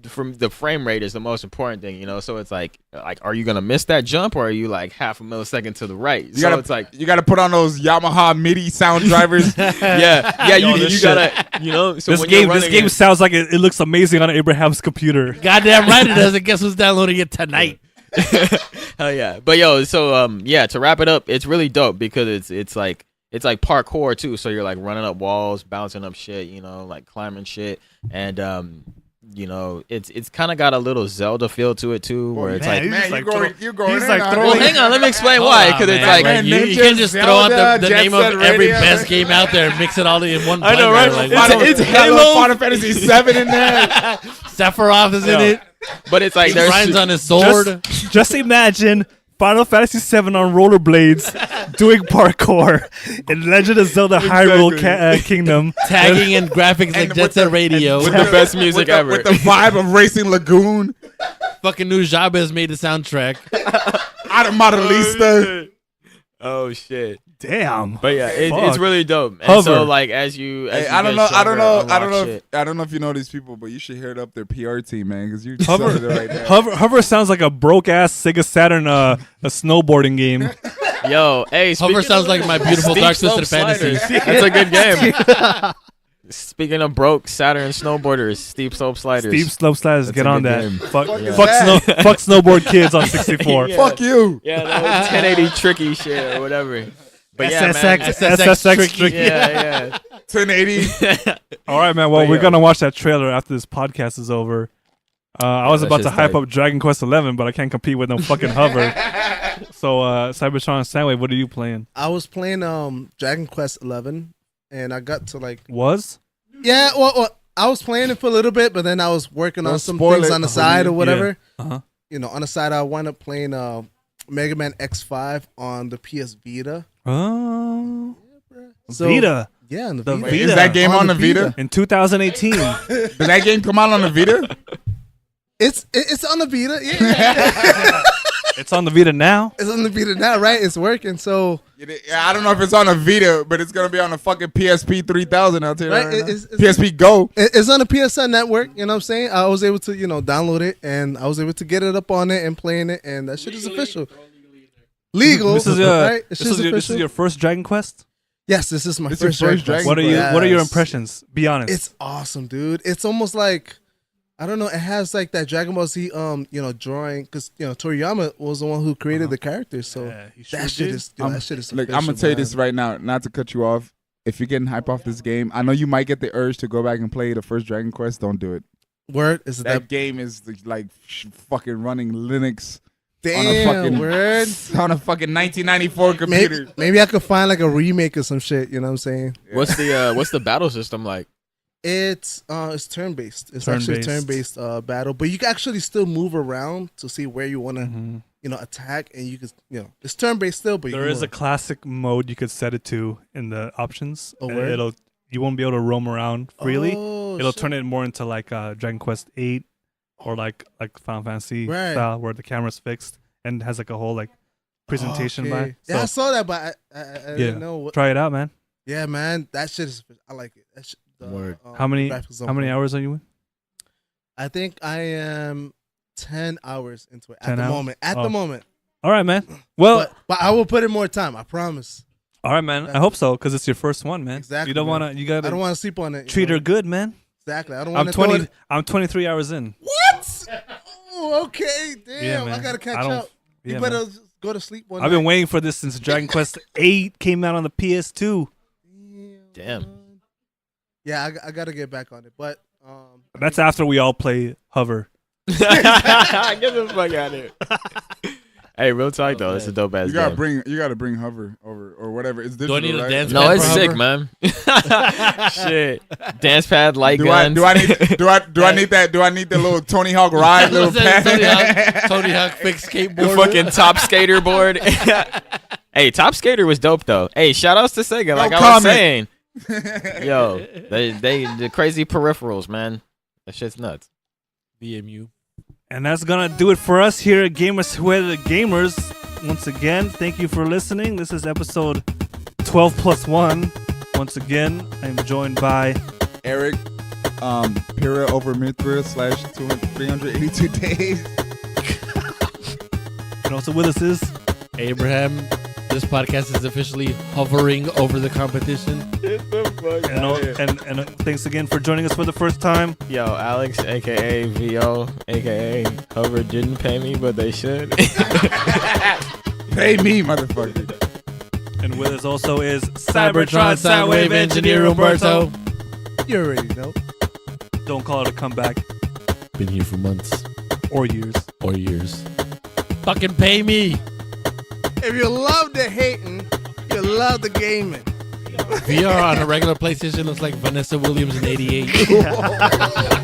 from the frame rate is the most important thing, So it's like are you gonna miss that jump or are you like half a millisecond to the right? You gotta put on those Yamaha MIDI sound drivers. yeah. Yo, You gotta, So This when you're game running it- sounds like it looks amazing on Abraham's computer. Goddamn right it doesn't. Guess who's downloading it tonight? Hell yeah. But yo, so to wrap it up, it's really dope because it's like parkour too. So you're like running up walls, bouncing up shit, like climbing shit, and it's kind of got a little Zelda feel to it too, where it's like. Man, you're going he's in like on throwing- Well, it. hang on, let me explain Hold why. on, Because it's man. like Like, you Ninja, can't just throw out Zelda, the Jet name of Set every Radio. best game out there and mix it all in one. I know, blender. right? Like, It's You got a little Halo. Final Fantasy 7 in there. Sephiroth is in it. But it's like He there's grinds on his sword. Just imagine Final Fantasy VII on rollerblades doing parkour in Legend of Zelda Hyrule Kingdom. tagging and graphics like And Jet with Set the- Radio. with the best music ever. With the vibe of Racing Lagoon. Fucking new Jabez made the soundtrack. Automodelista. Oh shit! Damn. But yeah, it's Fuck. really dope. And Hover. so like as you Hey, get I don't know stronger, if you know these people, but you should hit up their PR team, man, because you're Hover, selling it right there. Hover sounds like a broke ass Sega Saturn a snowboarding game. Yo, hey, Hover sounds like my beautiful Steep Dark slope Twisted Fantasy. sliders. That's a good game. Speaking of broke Saturn snowboarders, steep slope sliders. Steep slope sliders, That's get a on good that. game. Fuck, Yeah. fuck snowboard kids on 64. Yeah. Fuck you. Yeah, that was 1080 tricky shit or whatever. But yeah, man. SSX tricky. Yeah. 1080. All right, man. Well, But we're yeah. gonna watch that trailer after this podcast is over. I was that about to shit's hype tight. up Dragon Quest 11, but I can't compete with no fucking Hover. So, Cybertron and Soundwave, what are you playing? I was playing Dragon Quest 11 and I got to like Was? yeah. Well, I was playing it for a little bit, but then I was working on Don't some spoil things it. on the side or whatever. Uh-huh. You know, on the side I wound up playing Mega Man X5 on the PS Vita. Oh. So, Vita. Yeah, on the The Vita. Vita. Is that game on the Vita? In 2018. Did that game come out on the Vita? It's on the Vita. Yeah. It's on the Vita now. It's on the Vita now, right? It's working. So I don't know if it's on a Vita, but it's gonna be on the fucking PSP 3000 out there. Right, Right, it's- PSP Go. it's on the PSN network. You know what I'm saying? I was able to, download it, and I was able to get it up on it and playing it, and that shit is official. Legal. This is right? this is your first Dragon Quest. Yes, this is my It's your first first Dragon Dragon Quest. What are your Yes. impressions? Be honest. It's awesome, dude. It's almost like I don't know. It has like that Dragon Ball Z, drawing because Toriyama was the one who created the characters. So Yeah, he sure that shit did. is that shit is. Look, I'm gonna official, tell you man. this right now, not to cut you off. If you're getting hype off this game, I know you might get the urge to go back and play the first Dragon Quest. Don't do it. Word is That game is like fucking running Linux damn on a fucking word. on a fucking 1994 computer. Maybe I could find like a remake or some shit. You know what I'm saying? What's the battle system like? It's turn based. It's actually Turn-based. turn based battle, but you can actually still move around to see where you want to Mhm. attack, and you can it's turn based still, but There is a classic mode you could set it to in the options. Oh, and word? you won't be able to roam around freely. Oh, It'll shit. turn it more into like Dragon Quest 8 or like Final Fantasy Right. style where the camera's fixed and has like a whole like presentation Okay. by. Yeah, I So saw that, but I didn't know what. try it out, man. Yeah, man, that shit is. I like it. That shit, Word. How many graphics on how many point. hours are you in? I think I am 10 hours into it 10 at the hours? moment. At Oh. the moment, All right, man. Well, but I will put in more time. I promise. all right, man. I hope so because it's your first one, man. Exactly, You don't man. want to. You I don't gotta want to sleep on it. treat her good, man. Exactly. I don't I'm want to. 20. I'm 23 hours in. What? Oh, okay. Damn. Yeah, I man. gotta catch I don't- up. You yeah, better man. just go to sleep one I've been night. waiting for this since Dragon Quest 8 came out on the PS2. Damn. Yeah, I gotta get back on it, but That's after we all play Hover. Get the fuck out of here. Hey, real talk though, it's a dope ass You gotta game. bring Hover over or whatever. It's Do digital, I need a right? dance No, pad it's for sick, Hover? man. Shit, dance pad, light Do I guns. need that? Do I need the little Tony Hawk ride little pad? Tony Hawk fixed The skateboard. fucking Top Skater board. Hey, Top Skater was dope though. Hey, shout outs to Sega, like I was comment. saying. Yo, they the crazy peripherals, man. That shit's nuts. BMU. And that's gonna do it for us here at Gamers Who Are the Gamers. Once again, thank you for listening. This is episode 12 plus 1. Once again, I'm joined by Eric, Pira over Mithra / 382 days. and also with us is Abraham. This podcast is officially hovering over the competition. and thanks again for joining us for the first time. Yo, Alex, aka VO, aka Hover didn't pay me, but they should. Pay me, motherfucker. And with us also is Cybertron Soundwave Engineer Umberto. you already know. Don't call it a comeback Been here for months or years. or years. Fucking pay me. If you love the hating, you love the gaming. VR on a regular PlayStation looks like Vanessa Williams in '88.